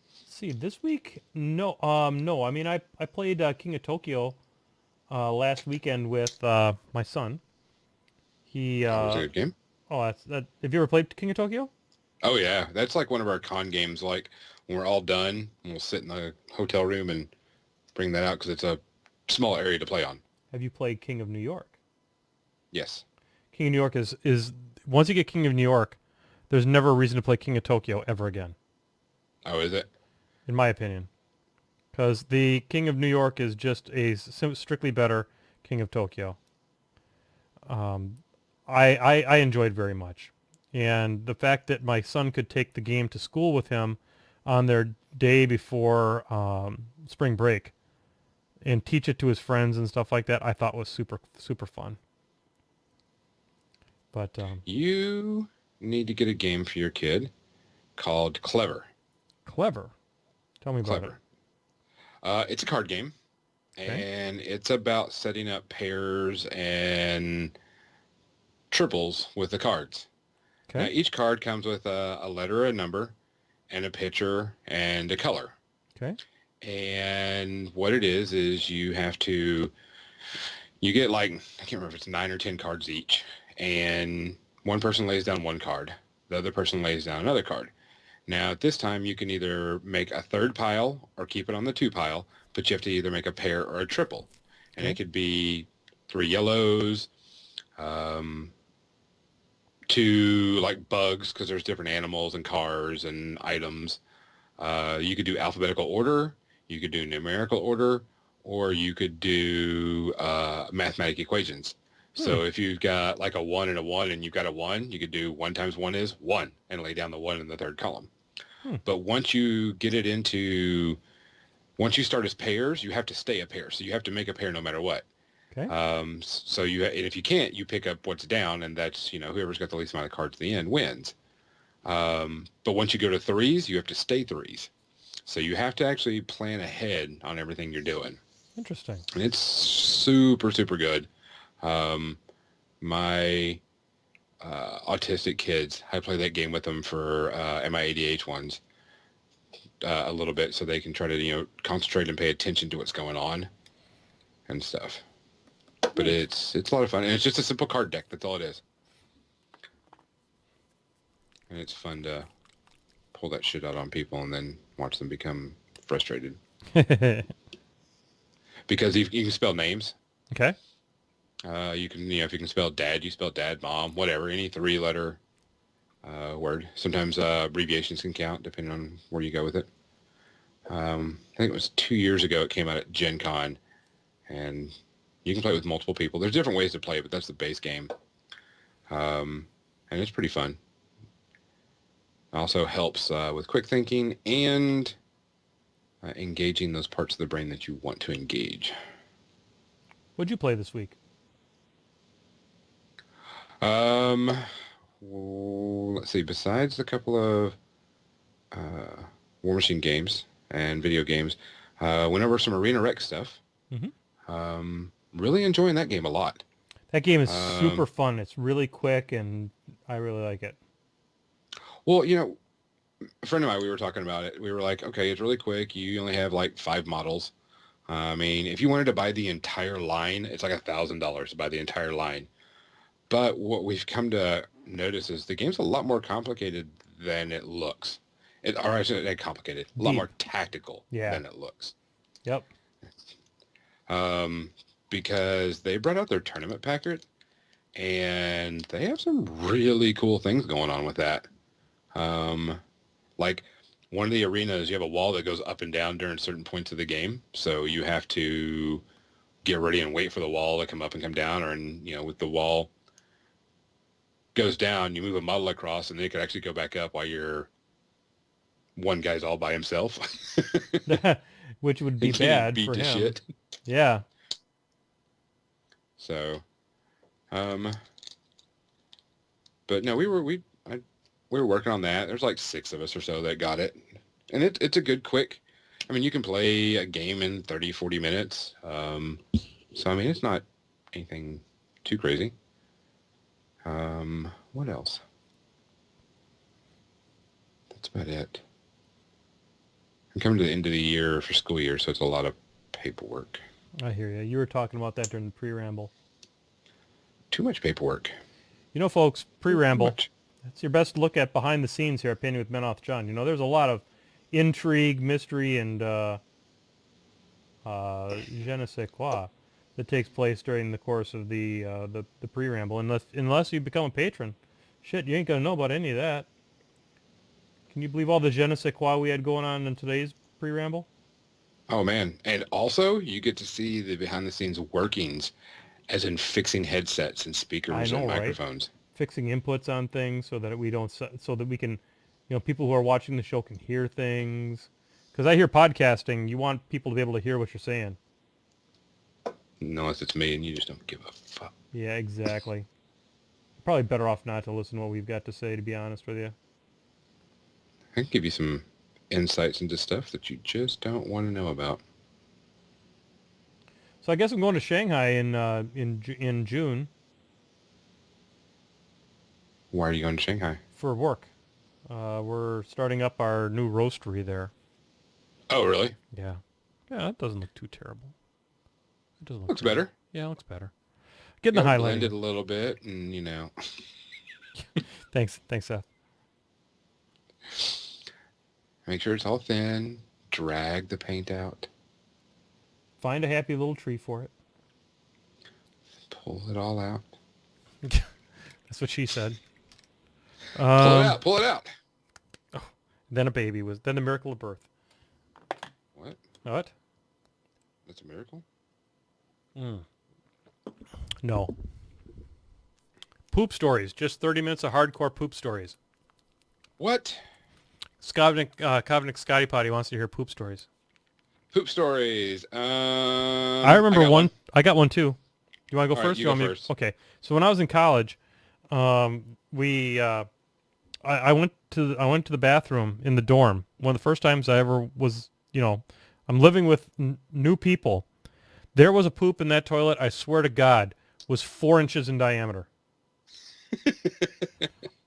Let's see, this week, no. No. I mean, I played King of Tokyo last weekend with my son. He. Was it a good game? Oh, that's that. Have you ever played King of Tokyo? Oh yeah, that's like one of our con games. Like when we're all done, we'll sit in the hotel room and bring that out because it's a small area to play on. Have you played King of New York? Yes. King of New York is once you get King of New York, there's never a reason to play King of Tokyo ever again, Oh, is it? in my opinion. Because the King of New York is just a strictly better King of Tokyo. I enjoyed very much. And the fact that my son could take the game to school with him on their day before spring break and teach it to his friends and stuff like that, I thought was super, super fun. But You need to get a game for your kid called Clever. clever. Tell me about Clever. It's a card game, Okay. and it's about setting up pairs and triples with the cards. it. Okay. Now, each card comes with a letter, a number, and a picture and a color. Okay. And what it is you have to, you get like, I can't remember if it's 9 or 10 cards each. And one person lays down one card. The other person lays down another card. Now, at this time, you can either make a third pile or keep it on the 2 pile, but you have to either make a pair or a triple. And Okay. it could be 3 yellows, 2 like bugs, because there's different animals and cars and items. You could do alphabetical order, you could do numerical order, or you could do mathematic equations. So if you've got like a 1 and a 1 and you've got a 1, you could do 1 times 1 is 1 and lay down the 1 in the third column. But once you get it into, once you start as pairs, you have to stay a pair. So you have to make a pair no matter what. Okay. So you, and if you can't, you pick up what's down, and that's, you know, whoever's got the least amount of cards at the end wins. But once you go to 3s, you have to stay 3s. So you have to actually plan ahead on everything you're doing. Interesting. And it's super, super good. My autistic kids, I play that game with them for my ADH ones a little bit so they can try to, you know, concentrate and pay attention to what's going on and stuff. But it's a lot of fun, and it's just a simple card deck. That's all it is. And it's fun to pull that shit out on people and then watch them become frustrated. Because you can spell names. Okay. You can, you know, if you can spell dad, you spell dad, mom, whatever, any 3-letter word. Sometimes abbreviations can count depending on where you go with it. I think it was 2 years ago it came out at Gen Con, and you can play with multiple people. There's different ways to play, but that's the base game. And it's pretty fun. Also helps with quick thinking and engaging those parts of the brain that you want to engage. What'd you play this week? Let's see. Besides a couple of War Machine games and video games, went over some Arena Rec stuff. Really enjoying that game a lot. That game is super fun. It's really quick, and I really like it. Well, you know, a friend of mine, we were talking about it. We were like, okay, it's really quick. You only have like 5 models. I mean, if you wanted to buy the entire line, it's like $1,000 to buy the entire line. But what we've come to notice is the game's a lot more complicated than it looks. Or I shouldn't say complicated, a lot more tactical than it looks. Yep. Because they brought out their tournament packet, and they have some really cool things going on with that. Like one of the arenas, you have a wall that goes up and down during certain points of the game. So you have to get ready and wait for the wall to come up and come down, or, you know, with the wall goes down, you move a model across, and then it could actually go back up while one guy's all by himself. Which would be bad beat for to him. shit. Yeah. So, but no, we were working on that. There's like 6 of us or so that got it, and it's a good quick. I mean, you can play a game in 30, 40 minutes. So I mean, it's not anything too crazy. What else? That's about it. I'm coming to the end of the year for school year, so it's a lot of paperwork. I hear you. You were talking about that during the pre-ramble. Too much paperwork. You know, folks, Too pre-ramble, much. that's your best look at behind the scenes here at Painting with Menoth John. You know, there's a lot of intrigue, mystery, and je ne sais quoi that takes place during the course of the pre-ramble. Unless you become a patron, shit, you ain't gonna know about any of that. Can you believe all the je ne sais quoi we had going on in today's pre-ramble? Oh man, and also you get to see the behind-the-scenes workings, as in fixing headsets and speakers I know, and right? microphones. Fixing inputs on things so that we don't, so that we can, you know, people who are watching the show can hear things. Because I hear podcasting, you want people to be able to hear what you're saying. Unless it's me and you just don't give a fuck. Yeah, exactly. Probably better off not to listen to what we've got to say, to be honest with you. I can give you some insights into stuff that you just don't want to know about. So I guess I'm going to Shanghai in June Why are you going to Shanghai? for work. We're starting up our new roastery there. Oh, really? Yeah. Yeah, that doesn't look too terrible. It doesn't look Looks terrible. better. Yeah, it looks better. Getting the Gotta blend highlighting. it a little bit, and you know. Thanks, Seth. Make sure it's all thin. Drag the paint out. Find a happy little tree for it. Pull it all out. That's what she said. Pull it out. Pull it out. Then the miracle of birth. What? What? That's a miracle? No. Poop stories. Just 30 minutes of hardcore poop stories. What? Kovnik Scotty Potty wants to hear poop stories. Poop stories. I remember I got one. I got one too. You want to go All right, first? you Want go me to- first. Okay. So when I was in college, I went to the bathroom in the dorm. One of the first times I ever was, you know, I'm living with new people. There was a poop in that toilet, I swear to God, was 4 inches in diameter.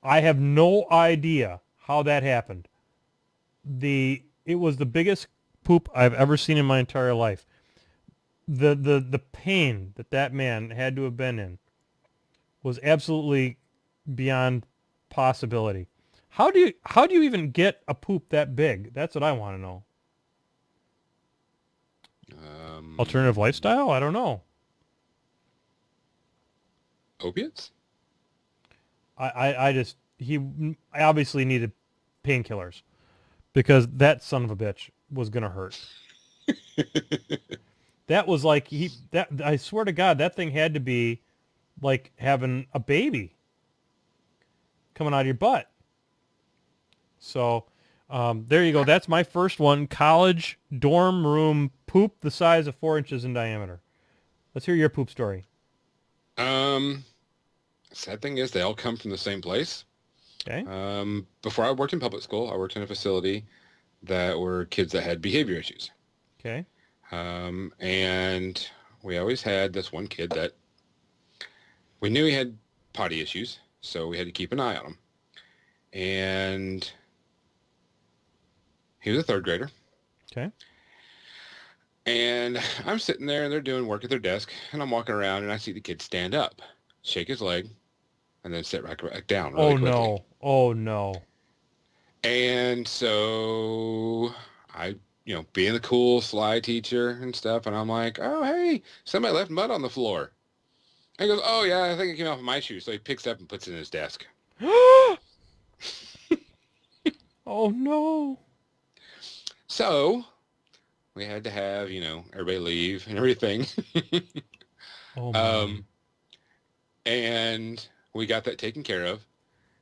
I have no idea how that happened. It was the biggest poop I've ever seen in my entire life. The pain that man had to have been in was absolutely beyond possibility. How do you even get a poop that big? That's what I want to know. Alternative lifestyle? I don't know. Opiates? I obviously needed painkillers because that son of a bitch was gonna hurt. That was like I swear to God, that thing had to be like having a baby coming out of your butt. So there you go. That's my first one. College dorm room poop the size of 4 inches in diameter. Let's hear your poop story. Sad thing is they all come from the same place. Okay. Before I worked in public school, I worked in a facility that were kids that had behavior issues. Okay. And we always had this one kid that we knew he had potty issues, so we had to keep an eye on him. And he was a 3rd grader. Okay. And I'm sitting there and they're doing work at their desk and I'm walking around and I see the kid stand up, shake his leg, and then sit right back down really quickly. No. Oh no. And so I, being the cool, sly teacher and stuff, and I'm like, oh, hey, somebody left mud on the floor. And he goes, oh, yeah, I think it came off of my shoe. So he picks it up and puts it in his desk. Oh no. So we had to have, everybody leave and everything. Oh my. And we got that taken care of.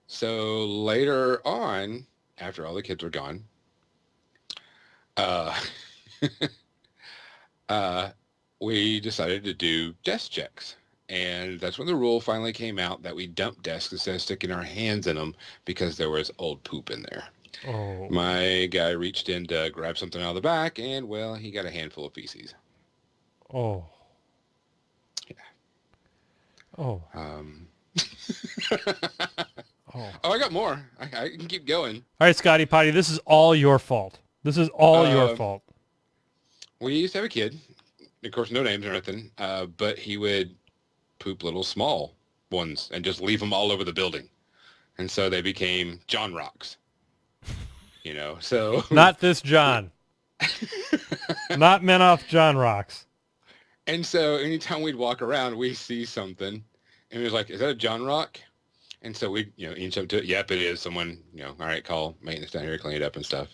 So later on, after all the kids were gone, we decided to do desk checks. And that's when the rule finally came out that we dump desks instead of sticking our hands in them because there was old poop in there. Oh. My guy reached in to grab something out of the back, and, well, he got a handful of feces. Oh. Yeah. Oh. Oh, I got more. I can keep going. All right, Scotty Potty, this is all your fault. This is all your fault. We used to have a kid. Of course, no names or anything. But he would poop little small ones and just leave them all over the building. And so they became John Rocks. You know, so... Not this John. Not Menoff John Rocks. And so anytime we'd walk around, we see something. And it was like, is that a John Rock? And so we, inch up to it. Yep, it is. Someone, all right, call maintenance down here to clean it up and stuff.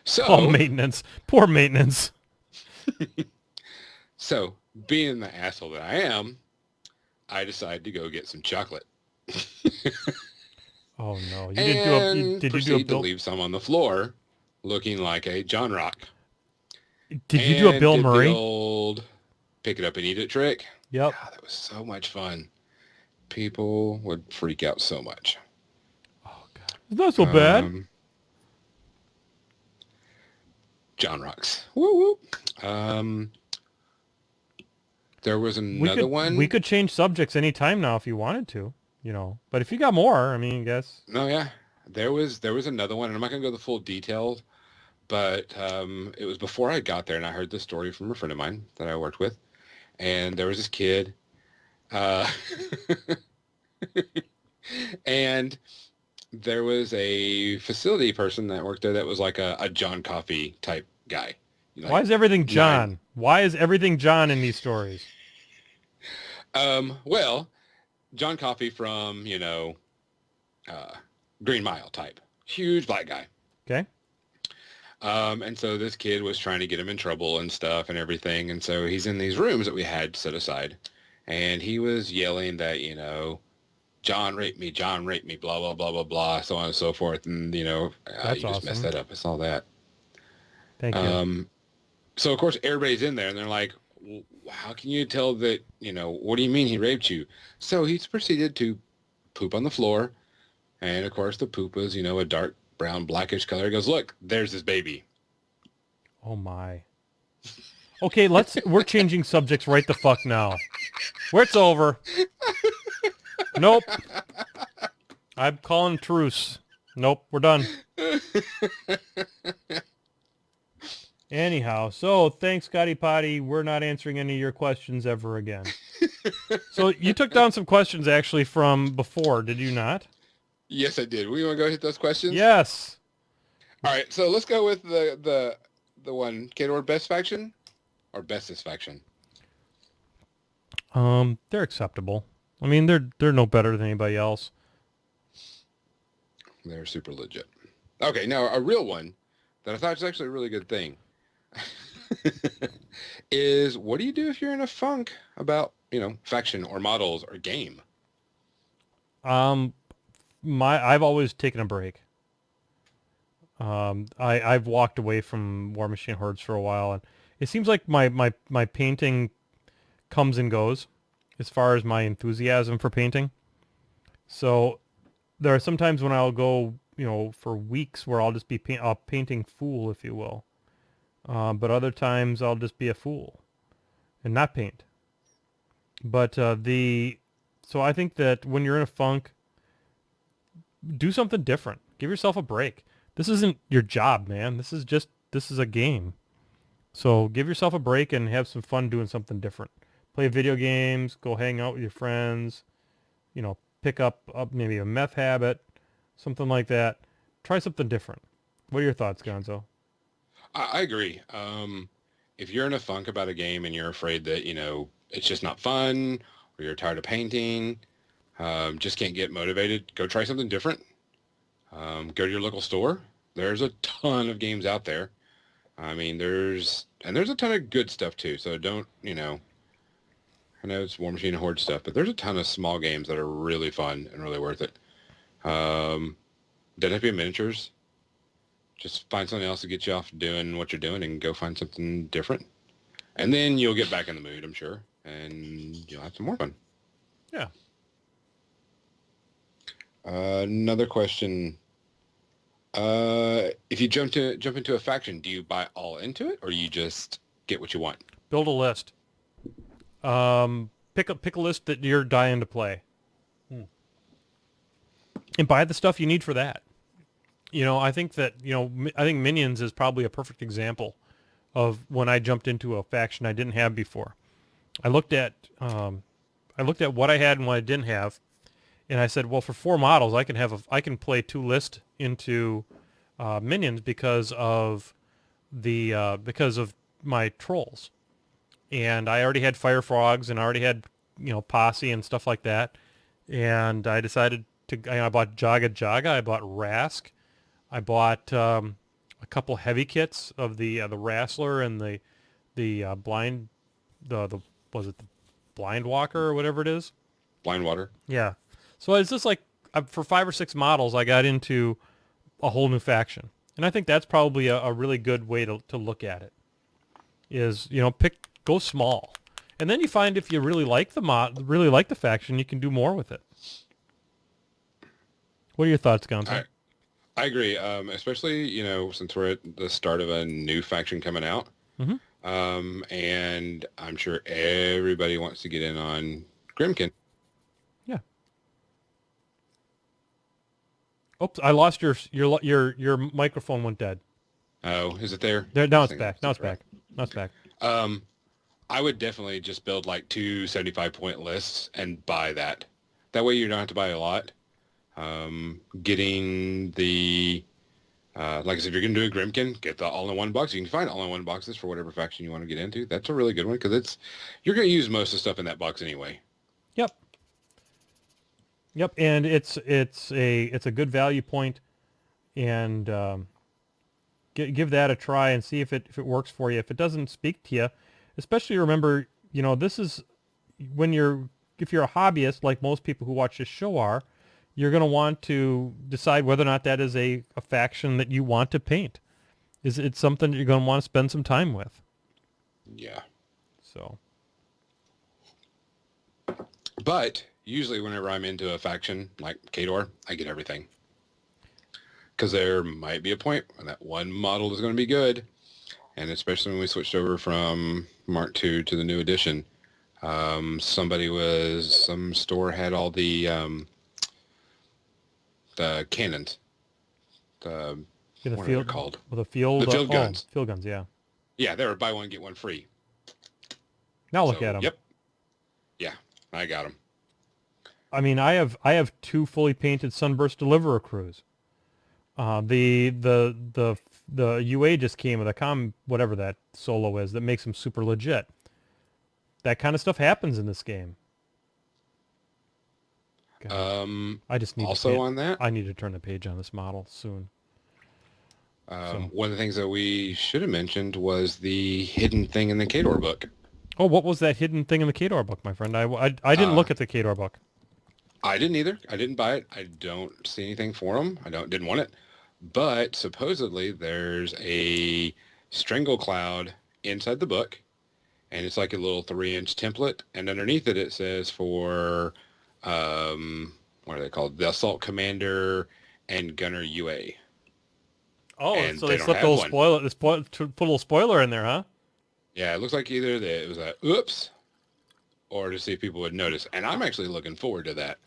So... Oh, maintenance. Poor maintenance. So, being the asshole that I am, I decided to go get some chocolate. Oh no! You did you do a proceed to Bill? leave some on the floor, looking like a John Rock. Did you do a Bill Murray? The old pick it up and eat it trick. Yep. God, that was so much fun. People would freak out so much. Oh God, it's not so bad. John Rocks. Woo woo. There was another one. We could change subjects anytime now if you wanted to, But if you got more, I mean, I guess. No, yeah. There was another one, and I'm not going to go the full details, but it was before I got there, and I heard this story from a friend of mine that I worked with, and there was this kid, and there was a facility person that worked there that was like a John Coffey type guy. Like, why is everything John? Why is everything John in these stories? Well, John Coffey from, Green Mile type. Huge black guy. Okay. And so this kid was trying to get him in trouble and stuff and everything. And so he's in these rooms that we had set aside. And he was yelling that, John raped me, blah, blah, blah, blah, blah, so on and so forth. And, That's you just awesome. messed that up. I saw that. Thank you. So, of course, everybody's in there, and they're like, well, how can you tell that, what do you mean he raped you? So he's proceeded to poop on the floor. And, of course, the poop was, a dark brown, blackish color. He goes, look, there's his baby. Oh, my. Okay, we're changing subjects right the fuck now. Where it's over. Nope. I'm calling truce. Nope, we're done. Anyhow, so thanks, Scotty Potty. We're not answering any of your questions ever again. So you took down some questions actually from before, did you not? Yes, I did. We want to go hit those questions? Yes. All right, so let's go with the one. Kid or best faction? Or bestest faction? They're acceptable. I mean, they're no better than anybody else. They're super legit. Okay, now a real one that I thought was actually a really good thing is, what do you do if you're in a funk about, faction or models or game? I've always taken a break. I've walked away from War Machine Hordes for a while, and it seems like my painting comes and goes as far as my enthusiasm for painting. So there are some times when I'll go, for weeks where I'll just be a painting fool, if you will. But other times I'll just be a fool and not paint. But so I think that when you're in a funk, do something different. Give yourself a break. This isn't your job, man. This is a game. So give yourself a break and have some fun doing something different. Play video games, go hang out with your friends, pick up maybe a meth habit, something like that. Try something different. What are your thoughts, Gonzo? I agree. If you're in a funk about a game and you're afraid that, it's just not fun, or you're tired of painting, just can't get motivated, go try something different. Go to your local store. There's a ton of games out there. I mean, there's a ton of good stuff too. So don't, I know it's War Machine and Horde stuff, but there's a ton of small games that are really fun and really worth it. Doesn't have to be miniatures. Just find something else to get you off doing what you're doing and go find something different. And then you'll get back in the mood, I'm sure, and you'll have some more fun. Yeah. Another question. If you jump into a faction, do you buy all into it, or you just get what you want? Build a list. Pick a list that you're dying to play. And buy the stuff you need for that. I think that, I think Minions is probably a perfect example of when I jumped into a faction I didn't have before. I looked at what I had and what I didn't have, and I said, well, for 4 models, I can play 2 lists into Minions because of my trolls, and I already had Fire Frogs and I already had Posse and stuff like that, and I decided I bought Jaga, I bought Rask, I bought a couple heavy kits of the Wrestler and the blind was it the Blind Walker or whatever it is? Blind Water. Yeah. So it's just like for 5 or 6 models, I got into a whole new faction, and I think that's probably a really good way to look at it. Is go small, and then you find if you really like the faction, you can do more with it. What are your thoughts, Gonzo? I agree, especially, since we're at the start of a new faction coming out. Mm-hmm. And I'm sure everybody wants to get in on Grimkin. Yeah. Oops, I lost your microphone went dead. Oh, is it there? Now it's back. Now it's back. Now it's back. I would definitely just build like 2 75-point lists and buy that. That way you don't have to buy a lot. Getting the, like I said, if you're going to do a Grimkin, get the all-in-one box. You can find all-in-one boxes for whatever faction you want to get into. That's a really good one because you're going to use most of the stuff in that box anyway. Yep, and it's a good value point, and give that a try and see if it works for you. If it doesn't speak to you, especially remember, this is if you're a hobbyist like most people who watch this show are, you're going to want to decide whether or not that is a faction that you want to paint. Is it something that you're going to want to spend some time with? Yeah. So. But usually whenever I'm into a faction like Khador, I get everything. Because there might be a point when that one model is going to be good. And especially when we switched over from Mark II to the new edition, some store had all the cannons. What are they called? With the field guns. Field guns, yeah. Yeah, they were buy one, get one free. Now look at them. Yep. Yeah, I got them. I mean, I have 2 fully painted Sunburst Deliverer crews. The UA just came with a whatever that solo is that makes them super legit. That kind of stuff happens in this game. God. I just need on that. I need to turn the page on this model soon. One of the things that we should have mentioned was the hidden thing in the Khador book. Oh, what was that hidden thing in the Khador book, my friend? I didn't look at the Khador book. I didn't either. I didn't buy it. I don't see anything for them. Didn't want it. But supposedly there's a strangle cloud inside the book, and it's like a little 3-inch template, and underneath it says for what are they called? The Assault Commander and Gunner UA. Oh, and so they slipped a little spoiler. Put a little spoiler in there, huh? Yeah, it looks like either it was a oops, or to see if people would notice. And I'm actually looking forward to that.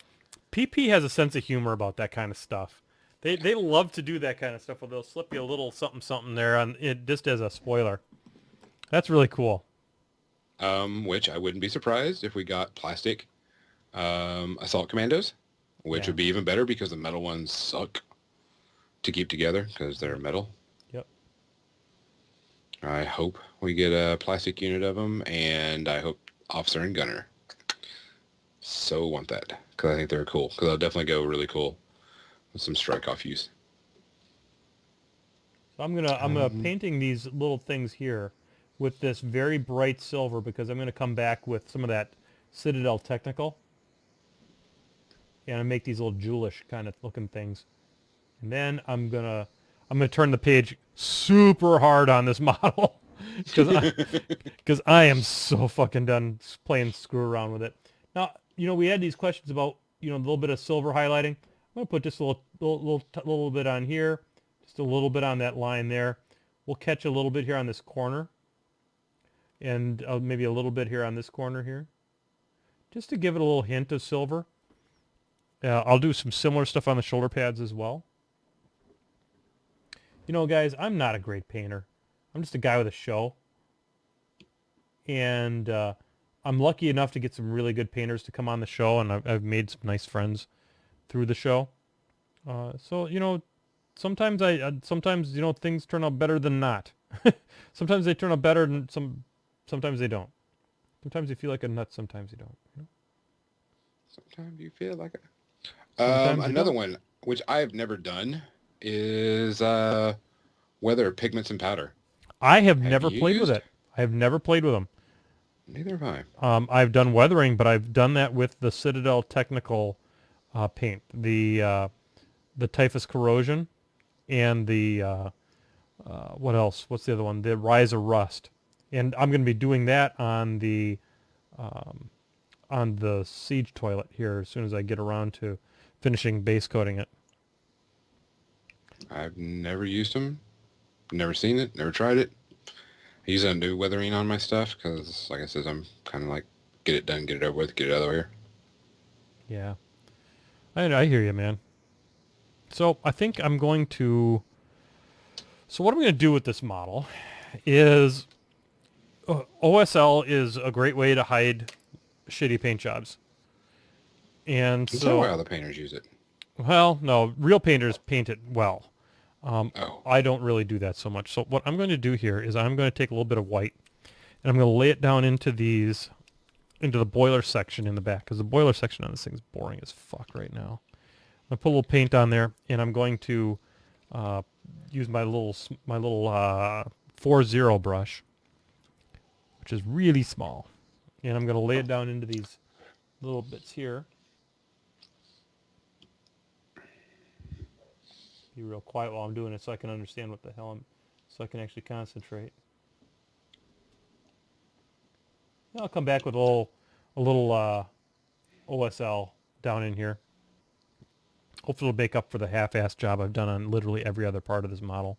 PP has a sense of humor about that kind of stuff. They love to do that kind of stuff where they'll slip you a little something there on it just as a spoiler. That's really cool. Which I wouldn't be surprised if we got plastic assault commandos, which would be even better because the metal ones suck to keep together because they're metal. Yep. I hope we get a plastic unit of them, and I hope officer and gunner. So want that because I think they're cool. Because they'll definitely go really cool with some strike-off use. So I'm gonna painting these little things here with this very bright silver because I'm gonna come back with some of that Citadel Technical, and I make these little jewelish kind of looking things, and then I'm gonna turn the page super hard on this model because I am so fucking done playing screw around with it. Now we had these questions about, a little bit of silver highlighting. I'm going to put just a little bit on here, just a little bit on that line there. We'll catch a little bit here on this corner, and maybe a little bit here on this corner here, just to give it a little hint of silver. I'll do some similar stuff on the shoulder pads as well. Guys, I'm not a great painter. I'm just a guy with a show. And I'm lucky enough to get some really good painters to come on the show, and I've made some nice friends through the show. So sometimes things turn out better than not. Sometimes they turn out better than sometimes they don't. Sometimes you feel like a nut, sometimes you don't. Sometimes you feel like a... Sometimes you another don't. one, which I've never done, is weather pigments and powder. I have Have never you played with used? it. I have never played with them. Neither have I've done weathering, but I've done that with the Citadel Technical paint, the Typhus Corrosion, and the what else? What's the other one? The Rise of Rust. And I'm going to be doing that on the Siege toilet here as soon as I get around to finishing base coating it. I've never used them, never seen it, never tried it. I use a new weathering on my stuff because, like I said, I'm kind of like, get it done, get it over with, get it out of here. Yeah. I hear you, man. So I think I'm going to... So what I'm going to do with this model is... OSL is a great way to hide shitty paint jobs. And Is that so... why other painters use it? Well, no. Real painters paint it well. Oh. I don't really do that so much. So what I'm going to do here is I'm going to take a little bit of white, and I'm going to lay it down into the boiler section in the back, because the boiler section on this thing is boring as fuck right now. I'm going to put a little paint on there, and I'm going to use my little 4-0 brush, which is really small, and I'm going to lay it down into these little bits here. Be real quiet while I'm doing it so I can understand what the hell so I can actually concentrate. I'll come back with a little OSL down in here. Hopefully it'll make up for the half-assed job I've done on literally every other part of this model.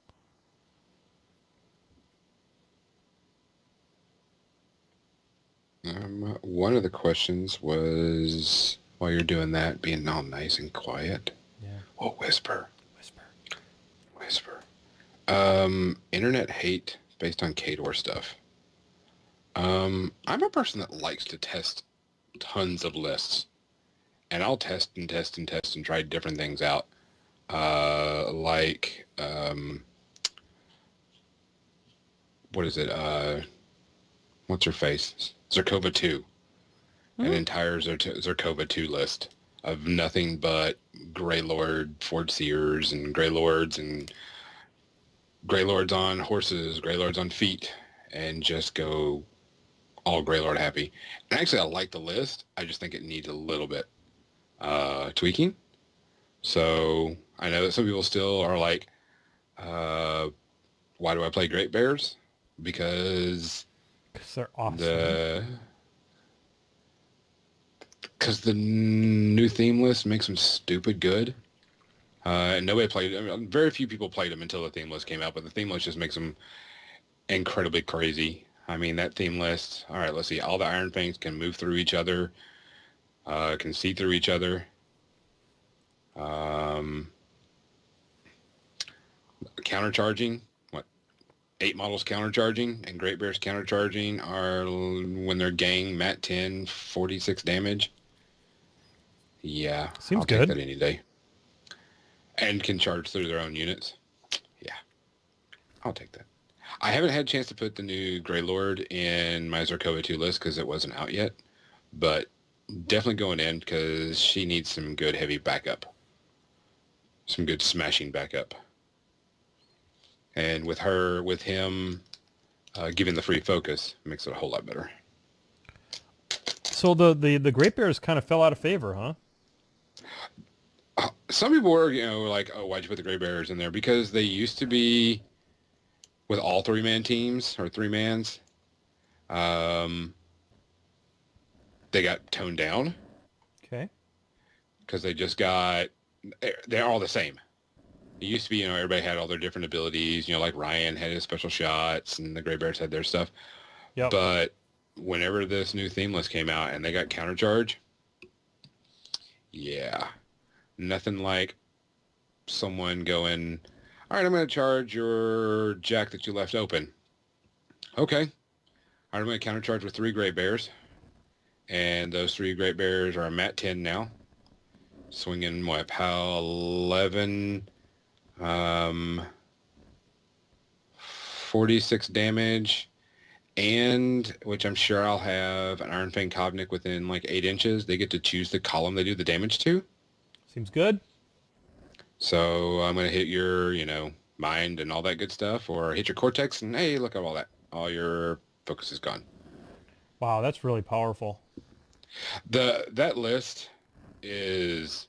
One of the questions was, while you're doing that, being all nice and quiet. Yeah. Oh, whisper. Whisper. Internet hate based on Kador stuff. I'm a person that likes to test tons of lists, and I'll test and test and test and try different things out. What is it? What's her face? Zerkova 2. An entire Zerkova 2 list of nothing but Grey Lord Ford Seers and Grey Lords on horses, Grey Lords on feet, and just go all Grey Lord happy. And actually, I like the list. I just think it needs a little bit tweaking. So I know that some people still are like, why do I play Great Bears? Because they're awesome. Because the new theme list makes them stupid good. And nobody played. I mean, very few people played them until the theme list came out, but the theme list just makes them incredibly crazy. I mean, that theme list, all right, let's see. All the Iron Fangs can move through each other, can see through each other. Countercharging, 8 models countercharging, and Great Bears countercharging are, when they're gang, Mat 10, 46 damage. Yeah, Seems I'll good. take that any day. And can charge through their own units. Yeah, I'll take that. I haven't had a chance to put the new Grey Lord in my Zerkova 2 list because it wasn't out yet, but definitely going in because she needs some good heavy backup. Some good smashing backup. And with him giving the free focus, makes it a whole lot better. So the Great Bears kind of fell out of favor, huh? Some people were, like, oh, why'd you put the Grey Bears in there? Because they used to be with all 3-man teams or 3-mans. They got toned down because they just got, they're all the same. It used to be, everybody had all their different abilities, like Ryan had his special shots and the Gray Bears had their stuff. Yep. But whenever this new theme list came out and they got counter charge, yeah, nothing like someone going, all right, I'm going to charge your jack that you left open. Okay. All right, I'm going to counter charge with 3 Gray Bears. And those 3 Great Bears are mat 10 now. Swinging, PAL 11, 46 damage, and, which I'm sure I'll have an Iron Fang Kovnik within like 8 inches. They get to choose the column they do the damage to. Seems good. So I'm going to hit your, mind and all that good stuff, or hit your cortex, and hey, look at all that. All your focus is gone. Wow, that's really powerful. That list is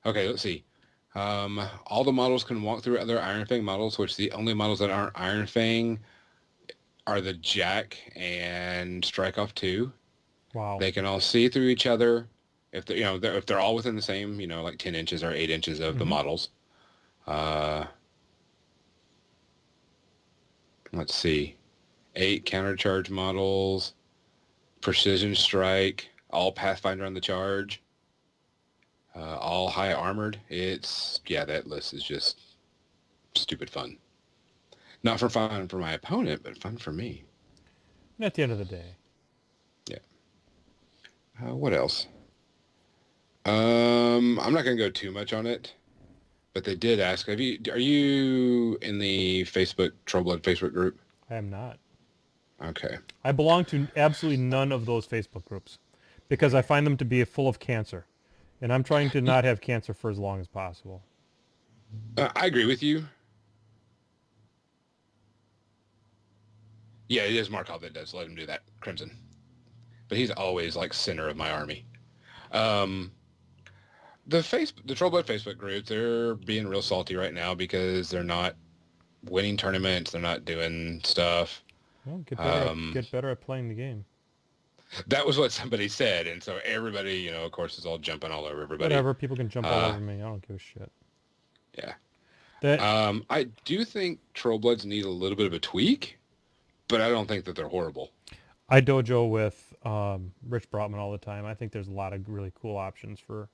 okay. Let's see. All the models can walk through other Iron Fang models, which the only models that aren't Iron Fang are the Jack and Strike Off 2. Wow. They can all see through each other if they if they're all within the same like 10 inches or 8 inches of the models. Let's see, 8 countercharge models, precision strike, all Pathfinder on the charge, all high armored. That list is just stupid fun. Not for fun for my opponent, but fun for me. And at the end of the day. Yeah. What else? I'm not going to go too much on it, but they did ask, are you in the Troll Blood Facebook group? I am not. Okay. I belong to absolutely none of those Facebook groups because I find them to be full of cancer. And I'm trying to not have cancer for as long as possible. I agree with you. Yeah, it is Markov that does let him do that, Crimson. But he's always like center of my army. The Troll Blood Facebook group, they're being real salty right now because they're not winning tournaments. They're not doing stuff. Well, get better at playing the game. That was what somebody said, and so everybody, of course, is all jumping all over everybody. Whatever, people can jump all over me. I don't give a shit. Yeah. I do think Troll Bloods need a little bit of a tweak, but I don't think that they're horrible. I dojo with Rich Brotman all the time. I think there's a lot of really cool options for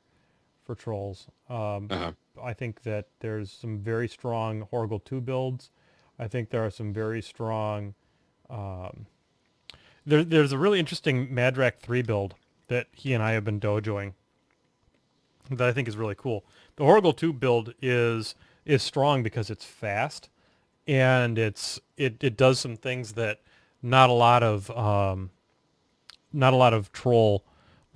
trolls. I think that there's some very strong Horrigal 2 builds. I think there are some very strong... There's a really interesting Madrak 3 build that he and I have been dojoing that I think is really cool. The Horrigal 2 build is strong because it's fast, and it does some things that not a lot of troll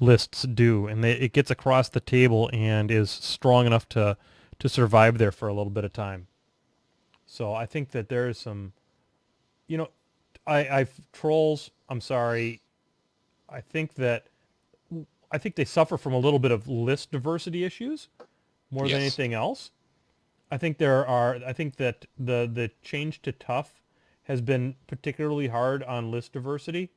lists do, and it gets across the table and is strong enough to survive there for a little bit of time. So I think that there is some, trolls, I'm sorry, I think they suffer from a little bit of list diversity issues more than anything else. I think that the change to tough has been particularly hard on list diversity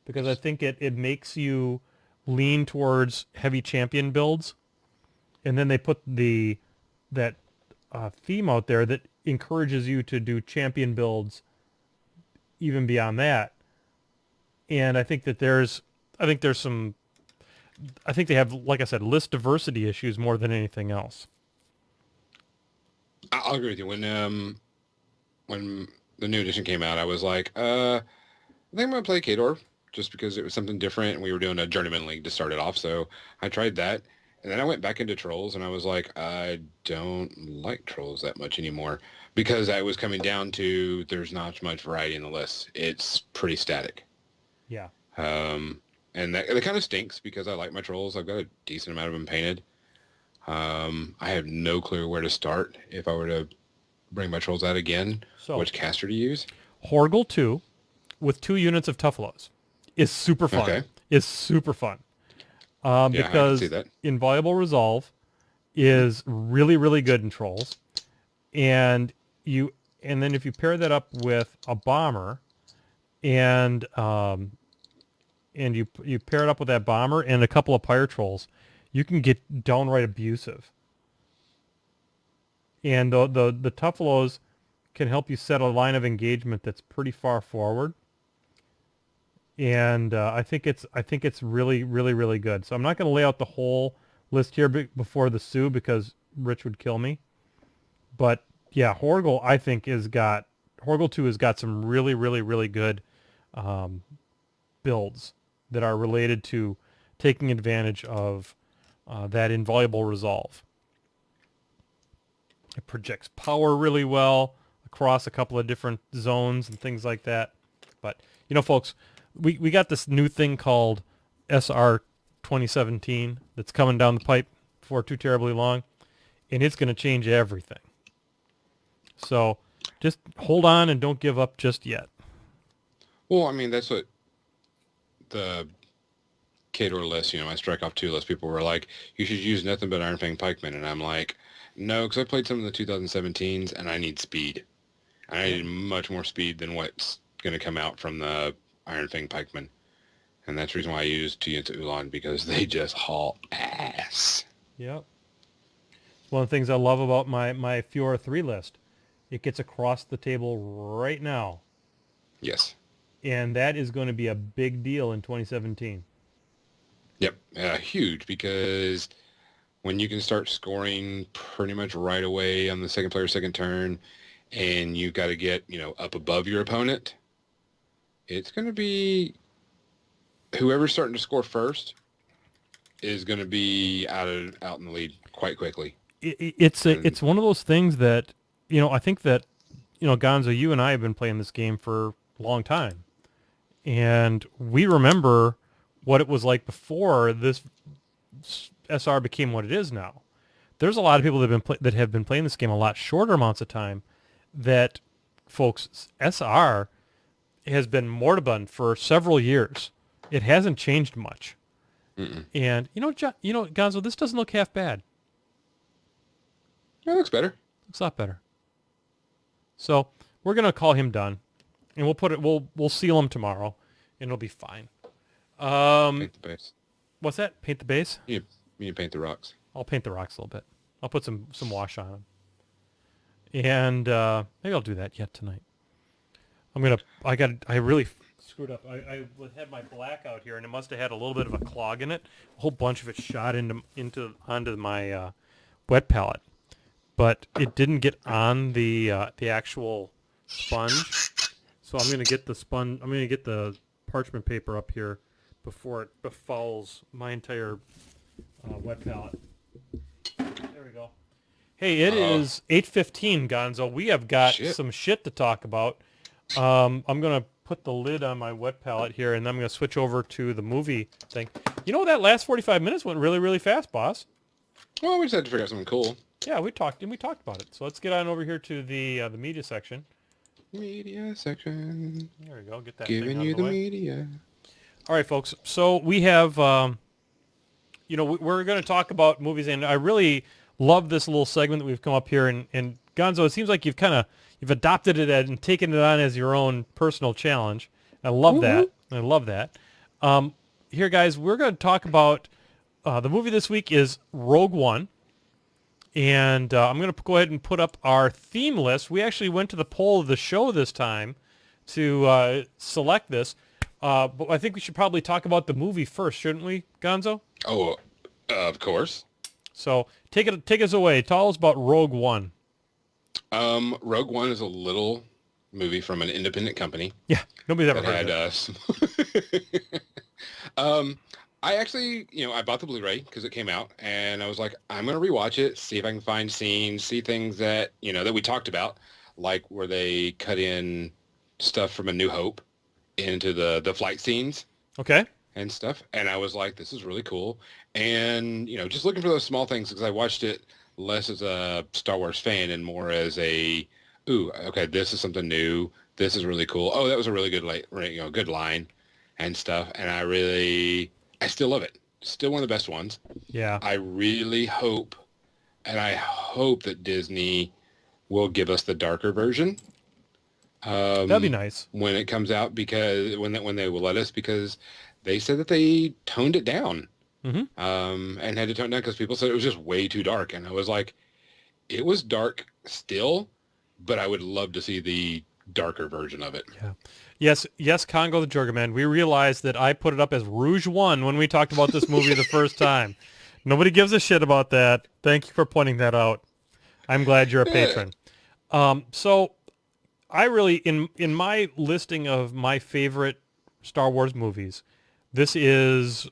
because I think it makes you lean towards heavy champion builds, and then they put that theme out there that encourages you to do champion builds even beyond that. And I think that I think they have, like I said, list diversity issues more than anything else. I'll agree with you. When the new edition came out, I was like, I think I'm going to play Kador just because it was something different, and we were doing a journeyman league to start it off, so I tried that. And then I went back into trolls, and I was like, I don't like trolls that much anymore because I was coming down to there's not much variety in the list. It's pretty static. Yeah. And that kind of stinks because I like my trolls. I've got a decent amount of them painted. I have no clue where to start if I were to bring my trolls out again. So, which caster to use? Horrigal 2 with 2 units of Tuffalows is super fun. Okay. Is super fun. Yeah, because I can see that. Inviolable Resolve is really, really good in trolls. And then if you pair that up with a bomber and you pair it up with that bomber and a couple of pyre trolls, you can get downright abusive. And the Tuffalos can help you set a line of engagement that's pretty far forward. And I think it's really, really, really good. So I'm not going to lay out the whole list here before the Sioux because Rich would kill me. But yeah, Horgel I think Horgel 2 has got some really, really, really good builds that are related to taking advantage of that invaluable resolve. It projects power really well across a couple of different zones and things like that. But, folks, we got this new thing called SR 2017 that's coming down the pipe before too terribly long, and it's going to change everything. So just hold on and don't give up just yet. Well, I mean, that's what the Kador list, my Strike Off 2 list, people were like, you should use nothing but Iron Fang Pikemen. And I'm like, no, because I played some of the 2017s and I need speed. I need much more speed than what's going to come out from the Iron Fang Pikemen. And that's the reason why I use 2 units of Ulan, because they just haul ass. Yep. One of the things I love about my Fiora 3 list. It gets across the table right now. Yes. And that is going to be a big deal in 2017. Yep. Huge, because when you can start scoring pretty much right away on the second player's second turn, and you got to get, up above your opponent, it's going to be whoever's starting to score first is going to be out in the lead quite quickly. It's one of those things that, I think that, Gonzo, you and I have been playing this game for a long time. And we remember what it was like before this SR became what it is now. There's a lot of people that have been playing this game a lot shorter amounts of time that, folks, SR has been moribund for several years. It hasn't changed much. Mm-mm. And, Gonzo, this doesn't look half bad. It looks better. Looks a lot better. So we're gonna call him done, and we'll seal him tomorrow, and it'll be fine. Paint the base. What's that? Paint the base? You need to paint the rocks. I'll paint the rocks a little bit. I'll put some wash on them, and maybe I'll do that yet tonight. I really screwed up. I had my black out here, and it must have had a little bit of a clog in it. A whole bunch of it shot onto my wet palette. But it didn't get on the actual sponge, so I'm gonna get the parchment paper up here before it befouls my entire wet palette. There we go. Hey, it is 8:15, Gonzo. We have got some shit to talk about. I'm gonna put the lid on my wet palette here, and then I'm gonna switch over to the movie thing. That last 45 minutes went really, really fast, boss. Well, we just had to figure out something cool. Yeah, we talked about it. So let's get on over here to the media section. Media section. There we go. Get that Giving thing out you of the the way. media. All right, folks. So we have, we're going to talk about movies, and I really love this little segment that we've come up here. And Gonzo, it seems like you've adopted it and taken it on as your own personal challenge. I love that. I love that. Here, guys, we're going to talk about the movie this week is Rogue One. And I'm going to go ahead and put up our theme list. We actually went to the poll of the show this time to select this. But I think we should probably talk about the movie first, shouldn't we, Gonzo? Oh, of course. So take us away. Tell us about Rogue One. Rogue One is a little movie from an independent company. Yeah, nobody's ever that heard had of us. I actually, I bought the Blu-ray because it came out, and I was like, I'm going to rewatch it, see if I can find scenes, see things that, that we talked about, like where they cut in stuff from A New Hope into the flight scenes. Okay. And stuff. And I was like, this is really cool. And, just looking for those small things, because I watched it less as a Star Wars fan and more as a, okay, this is something new. This is really cool. Oh, that was a really good, good line and stuff. And I still love it. Still one of the best ones. Yeah. I really hope, and I hope that Disney will give us the darker version. That'd be nice. When it comes out, because when they will let us, because they said that they toned it down and had to tone it down because people said it was just way too dark. And I was like, it was dark still, but I would love to see the darker version of it. Yeah. Yes, Congo the Jurga Man. We realized that I put it up as Rouge 1 when we talked about this movie the first time. Nobody gives a shit about that. Thank you for pointing that out. I'm glad you're a patron. So I really, in my listing of my favorite Star Wars movies, this is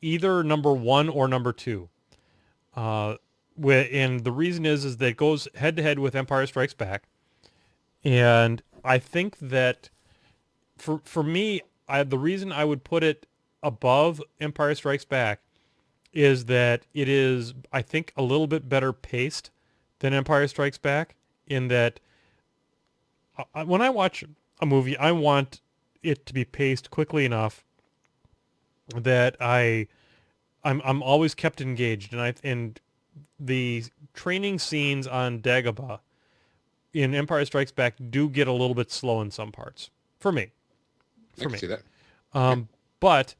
either number 1 or number 2. And the reason is that it goes head to head with Empire Strikes Back. And I think that for me, the reason I would put it above Empire Strikes Back is that it is, I think, a little bit better paced than Empire Strikes Back, in that when I watch a movie, I want it to be paced quickly enough that I'm always kept engaged, and the training scenes on Dagobah in Empire Strikes Back do get a little bit slow in some parts for me. I can see that. But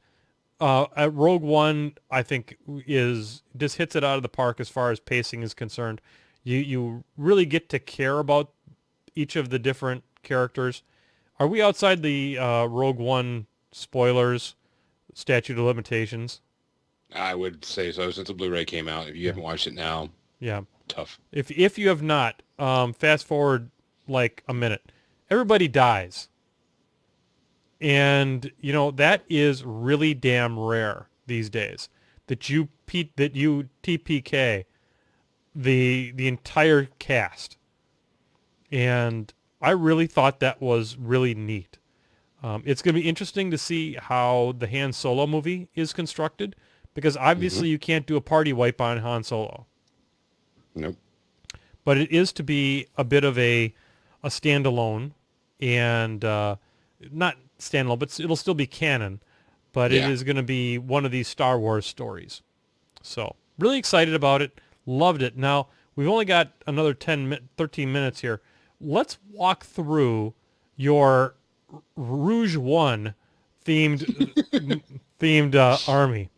at Rogue One, I think just hits it out of the park as far as pacing is concerned. You really get to care about each of the different characters. Are we outside the Rogue One spoilers, statute of limitations? I would say so, since the Blu-ray came out. If you haven't watched it now, Yeah. tough. If you have not, fast forward like a minute. Everybody dies. And, that is really damn rare these days. That you TPK the entire cast. And I really thought that was really neat. It's going to be interesting to see how the Han Solo movie is constructed, because obviously you can't do a party wipe on Han Solo. Nope. But it is to be a bit of a standalone, and not standalone, but it'll still be canon. But it is going to be one of these Star Wars stories. So really excited about it. Loved it. Now, we've only got another 13 minutes here. Let's walk through your Rouge One themed army.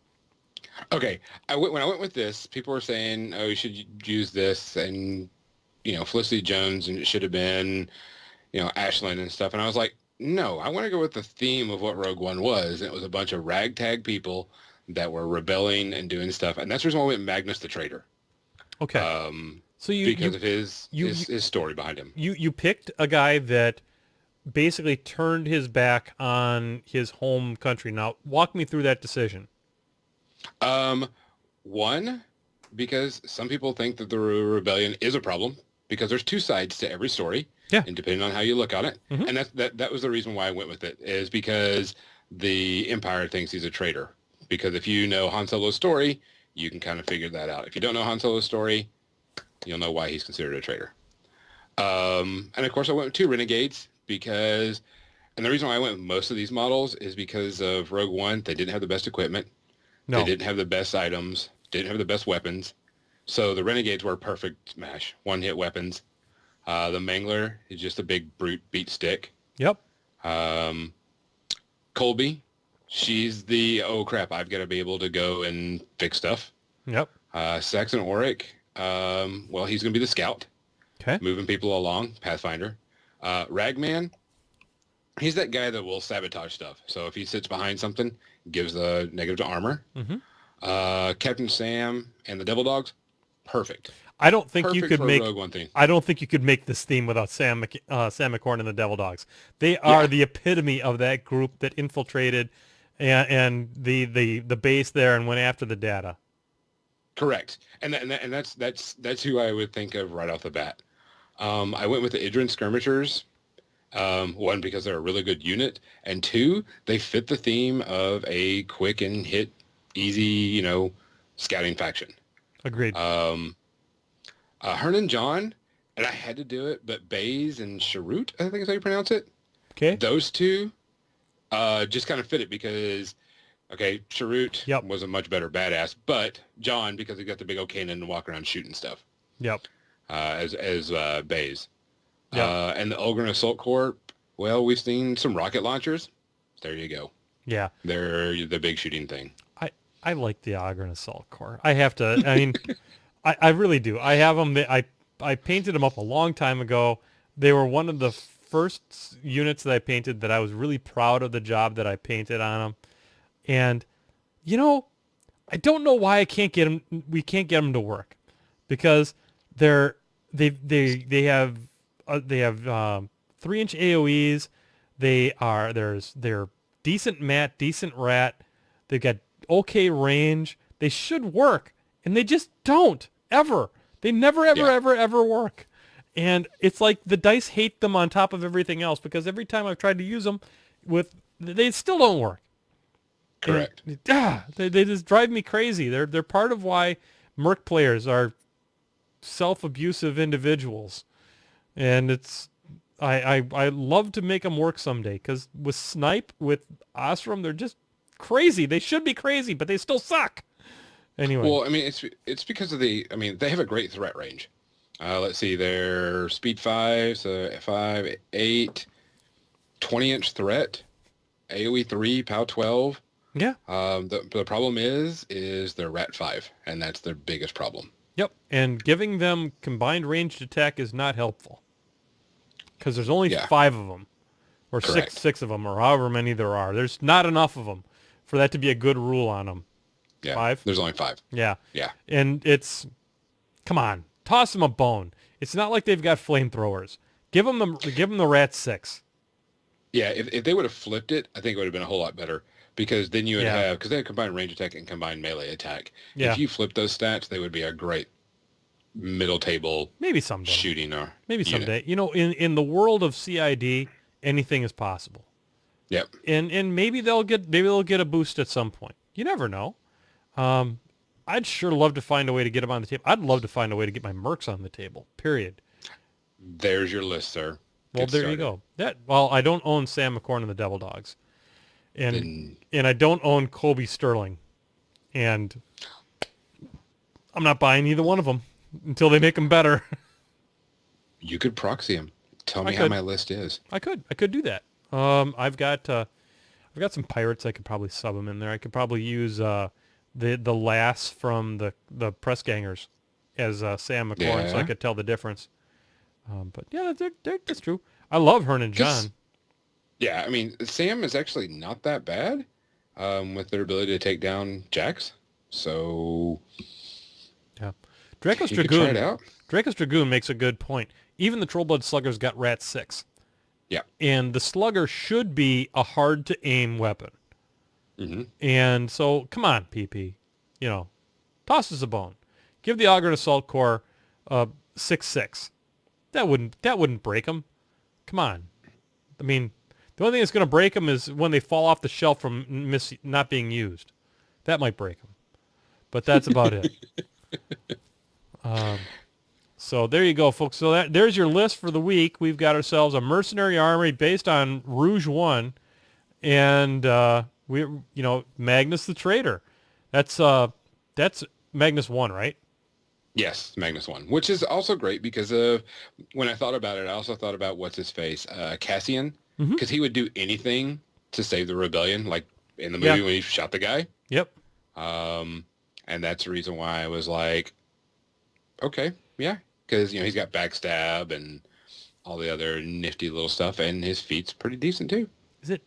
Okay. When I went with this, people were saying, oh, you should use this, and, Felicity Jones, and it should have been, Ashland and stuff. And I was like, no, I want to go with the theme of what Rogue One was. And it was a bunch of ragtag people that were rebelling and doing stuff. And that's the reason why I went Magnus the Traitor. Okay. So because of his story behind him. You picked a guy that basically turned his back on his home country. Now, walk me through that decision. One, because some people think that the rebellion is a problem, because there's two sides to every story. Yeah. And depending on how you look on it. Mm-hmm. And that was the reason why I went with it, is because the Empire thinks he's a traitor. Because if you know Han Solo's story, you can kind of figure that out. If you don't know Han Solo's story, you'll know why he's considered a traitor. And of course I went with two Renegades, and the reason why I went with most of these models is because of Rogue One. They didn't have the best equipment. No. They didn't have the best items. Didn't have the best weapons. So the Renegades were a perfect smash. One-hit weapons. The Mangler is just a big brute beat stick. Yep. Colby, she's the, oh crap, I've got to be able to go and fix stuff. Yep. Saxon Auric, well, he's going to be the scout. Okay. Moving people along, Pathfinder. Ragman, he's that guy that will sabotage stuff. So if he sits behind something, gives the negative to armor. Mm-hmm. Captain Sam and the Devil Dogs, perfect. I don't think perfect you could make. Rogue One theme. I don't think you could make this theme without Sam McCorn and the Devil Dogs. They are the epitome of that group that infiltrated, and the base there and went after the data. Correct, and that's who I would think of right off the bat. I went with the Idrin Skirmishers. One, because they're a really good unit, and two, they fit the theme of a quick and hit, easy, scouting faction. Agreed. Hernan John, and I had to do it, but Baze and Sharut, I think is how you pronounce it. Okay. Those two just kind of fit it because, Sharut was a much better badass, but John, because he got the big old cannon and walk around shooting stuff. Yep. As Baze. Yep. And the Ogryn Assault Corps, well, we've seen some rocket launchers. There you go. Yeah. They're the big shooting thing. I like the Auger and Assault Core. I have to. I mean, I really do. I have them. I painted them up a long time ago. They were one of the first units that I painted that I was really proud of the job that I painted on them. And you know, I don't know why I can't get them. We can't get them to work because they have 3-inch AOE's. They're decent mat, decent rat. They've got okay range. They should work, and they just don't ever. They never ever work. And it's like the dice hate them on top of everything else because every time I've tried to use them, they still don't work. Correct. And, they just drive me crazy. They're part of why Merc players are self-abusive individuals, and it's I love to make them work someday because with Snipe, with Ostrom, they're just crazy. They should be crazy, but they still suck. Anyway. Well, I mean, it's because of they have a great threat range. Let's see, they're speed 5, so 5, 8, 20-inch threat, AoE 3, POW 12. Yeah. The problem is they're rat 5, and that's their biggest problem. Yep. And giving them combined ranged attack is not helpful because there's only 5 of them, or six of them, or however many there are. There's not enough of them for that to be a good rule on them. Yeah. 5? There's only 5. Yeah. Yeah. And come on, toss them a bone. It's not like they've got flamethrowers. Give them the rat 6. Yeah. If they would have flipped it, I think it would have been a whole lot better. Because then you would have, because they have combined range attack and combined melee attack. Yeah. If you flip those stats, they would be a great middle table maybe someday shooting or maybe unit. Someday. You know, in the world of CID, anything is possible. Yep. And maybe they'll get a boost at some point. You never know. I'd sure love to find a way to get them on the table. I'd love to find a way to get my Mercs on the table. Period. There's your list, sir. Well, there you go. I don't own Sam McCorn and the Devil Dogs. And I don't own Kobe Sterling, and I'm not buying either one of them until they make them better. You could proxy them. Tell me how my list is. I could do that. I've got some pirates. I could probably sub them in there. I could probably use the lass from the press gangers as Sam McCorn, so I could tell the difference. But yeah, that's true. I love Hernan John. Yeah, I mean, Sam is actually not that bad with their ability to take down Jax. So, yeah, Draco's Dragoon makes a good point. Even the Trollblood Slugger's got rat 6. Yeah, and the Slugger should be a hard to aim weapon. Mm-hmm. And so, come on, PP, toss us a bone. Give the Auger and Assault Core 6/6. That wouldn't break them. Come on, I mean. The only thing that's going to break them is when they fall off the shelf from not being used. That might break them. But that's about it. So there you go, folks. So there's your list for the week. We've got ourselves a mercenary army based on Rouge 1 and Magnus the Traitor. That's Magnus 1, right? Yes, Magnus 1, which is also great because when I thought about it, I also thought about what's-his-face, Cassian. Because he would do anything to save the rebellion, like in the movie when he shot the guy. Yep. And that's the reason why I was like, okay, yeah. Because, he's got backstab and all the other nifty little stuff, and his feat's pretty decent, too.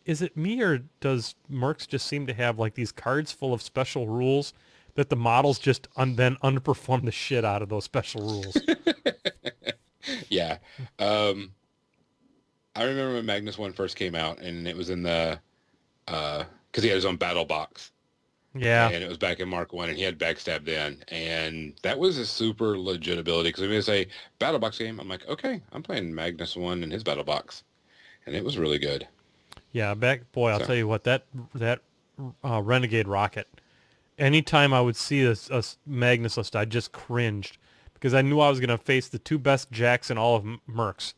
Is it me, or does Mercs just seem to have, like, these cards full of special rules that the models just then underperform the shit out of those special rules? Yeah. I remember when Magnus 1 first came out, and it was in the, because he had his own battle box. Yeah. And it was back in Mark 1, and he had backstab then. And that was a super legit ability, because when they say battle box game, I'm like, okay, I'm playing Magnus 1 in his battle box. And it was really good. Yeah, I'll tell you what, that Renegade Rocket, anytime I would see a Magnus list, I just cringed, because I knew I was going to face the 2 best jacks in all of Mercs.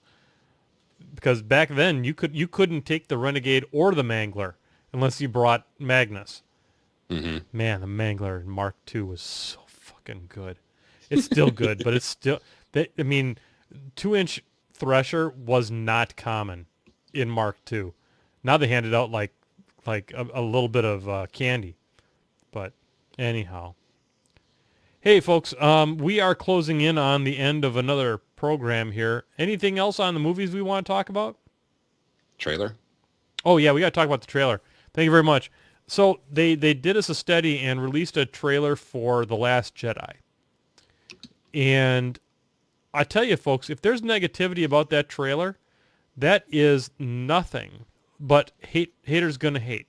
Because back then you couldn't take the Renegade or the Mangler unless you brought Magnus. Mm-hmm. Man, the Mangler in Mark II was so fucking good. It's still good, but it's still. 2-inch Thresher was not common in Mark II. Now they hand it out like a little bit of candy. But Anyhow. Hey, folks, we are closing in on the end of another program here. Anything else on the movies we want to talk about? Trailer. Oh, yeah, we got to talk about the trailer. Thank you very much. So they did us a study and released a trailer for The Last Jedi. And I tell you, folks, if there's negativity about that trailer, that is nothing but haters going to hate.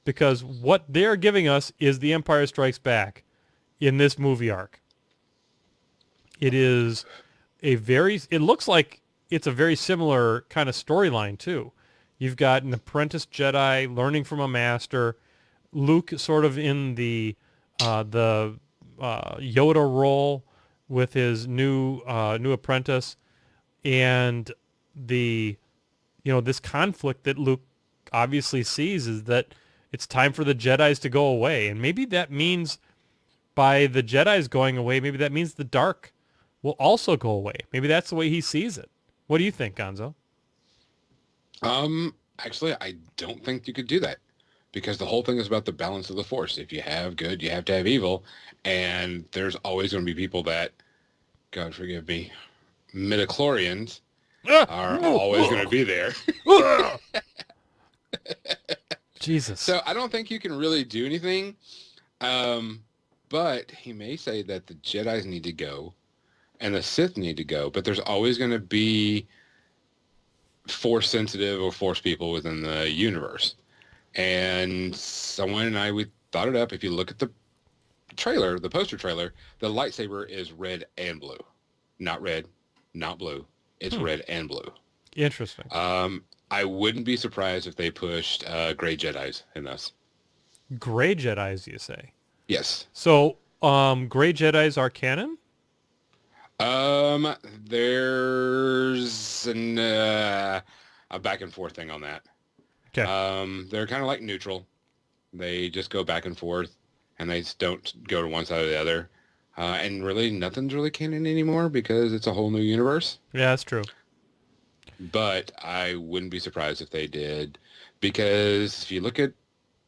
Because what they're giving us is The Empire Strikes Back in this movie arc. It is it looks like it's a very similar kind of storyline too. You've got an apprentice Jedi learning from a master, Luke sort of in the Yoda role with his new apprentice, and this conflict that Luke obviously sees is that it's time for the Jedis to go away, and maybe that means by the Jedis going away, maybe that means the dark will also go away. Maybe that's the way he sees it. What do you think, Gonzo? Actually, I don't think you could do that, because the whole thing is about the balance of the Force. If you have good, you have to have evil, and there's always going to be people that, God forgive me, midichlorians are always going to be there. Jesus. So I don't think you can really do anything. But he may say that the Jedis need to go and the Sith need to go, but there's always going to be Force sensitive or Force people within the universe. And someone and we thought it up. If you look at the trailer, the poster trailer, the lightsaber is red and blue. Not red, not blue. It's red and blue. Interesting. I wouldn't be surprised if they pushed gray Jedis in this. Gray Jedis, you say? Yes. So, gray Jedis are canon? There's a back and forth thing on that. Okay. They're kind of like neutral. They just go back and forth, and they don't go to one side or the other. And really, nothing's really canon anymore because it's a whole new universe. Yeah, that's true. But I wouldn't be surprised if they did, because if you look at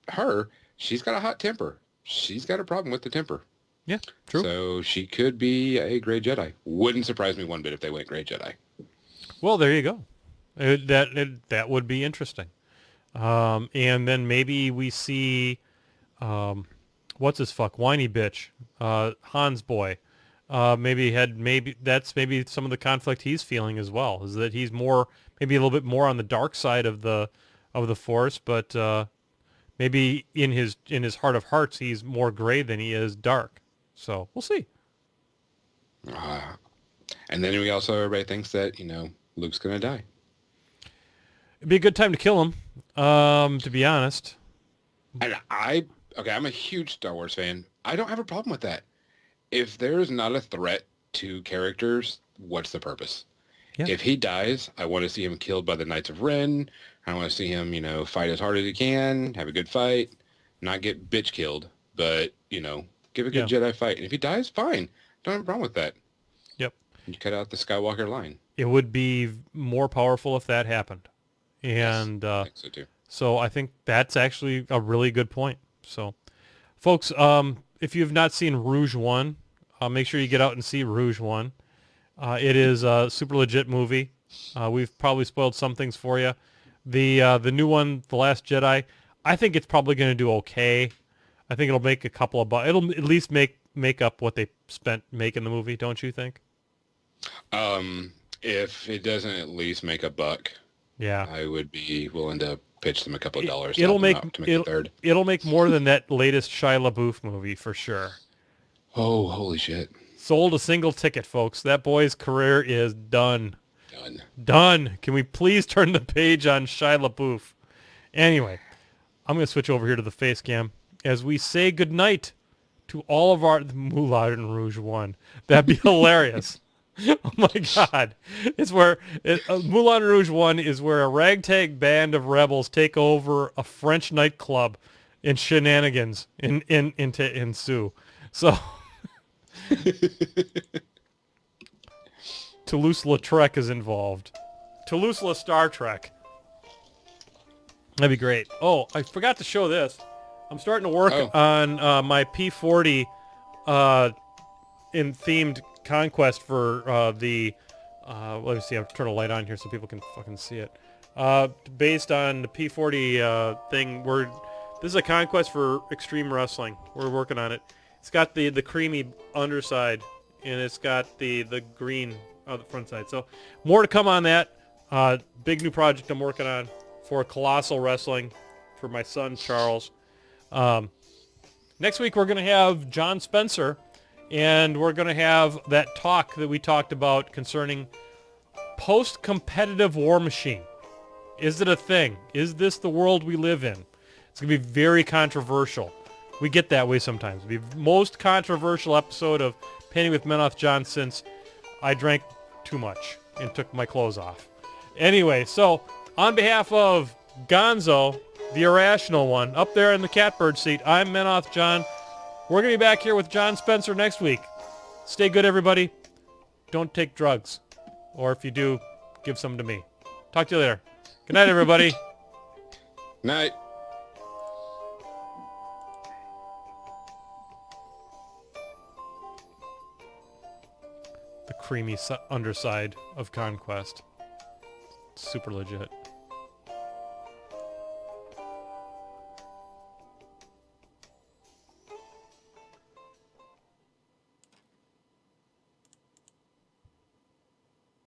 her, she's got a hot temper. She's got a problem with the temper. Yeah, true. So she could be a gray Jedi. Wouldn't surprise me one bit if they went gray Jedi. Well, there you go. That would be interesting. And then maybe we see, what's his whiny bitch, Han's boy. Maybe that's some of the conflict he's feeling as well. Is that he's maybe a little bit more on the dark side of the Force, but maybe in his heart of hearts he's more gray than he is dark. So we'll see. And then everybody thinks that Luke's gonna die. It'd be a good time to kill him. To be honest. And I'm a huge Star Wars fan. I don't have a problem with that. If there's not a threat to characters, what's the purpose? Yeah. If he dies, I want to see him killed by the Knights of Ren. I want to see him, fight as hard as he can, have a good fight, not get bitch killed, but, give a good Jedi fight. And if he dies, fine. Don't have a problem with that. Yep. You cut out the Skywalker line. It would be more powerful if that happened. And yes, I think so too. So I think that's actually a really good point. So, folks, if you have not seen Rouge One, make sure you get out and see Rouge One. It is a super legit movie. We've probably spoiled some things for you. The new one, The Last Jedi, I think it's probably going to do okay. I think it'll make a couple of it'll at least make up what they spent making the movie, don't you think? If it doesn't at least make a buck, yeah, I would be willing to pitch them a couple of dollars. It'll make a third. It'll make more than that latest Shia LaBeouf movie for sure. Oh, holy shit! Sold a single ticket, folks. That boy's career is done. Done. Can we please turn the page on Shia LaBeouf? Anyway, I'm going to switch over here to the face cam as we say goodnight to all of our Moulin Rouge One. That'd be hilarious. Oh my God! It's where Moulin Rouge One is where a ragtag band of rebels take over a French nightclub, and shenanigans ensue. So Toulouse-Lautrec is involved. Toulouse-La Star Trek. That'd be great. Oh, I forgot to show this. I'm starting to work on my P40 in themed conquest for the. Let me see. I'll turn a light on here so people can fucking see it. Based on the P40 thing, this is a conquest for extreme wrestling. We're working on it. It's got the creamy underside, and it's got the green on the front side. So more to come on that. Big new project I'm working on for Colossal Wrestling for my son Charles. Next week we're going to have John Spencer, and we're going to have that talk that we talked about concerning post-competitive War Machine. Is it a thing? Is this the world we live in? It's going to be very controversial. We get that way sometimes. It'll be the most controversial episode of Painting with Menoth John since I drank too much and took my clothes off. Anyway, so on behalf of Gonzo, the irrational one, up there in the catbird seat, I'm Menoth John. We're going to be back here with John Spencer next week. Stay good, everybody. Don't take drugs. Or if you do, give some to me. Talk to you later. Good night, everybody. Night. The creamy underside of Conquest. Super legit.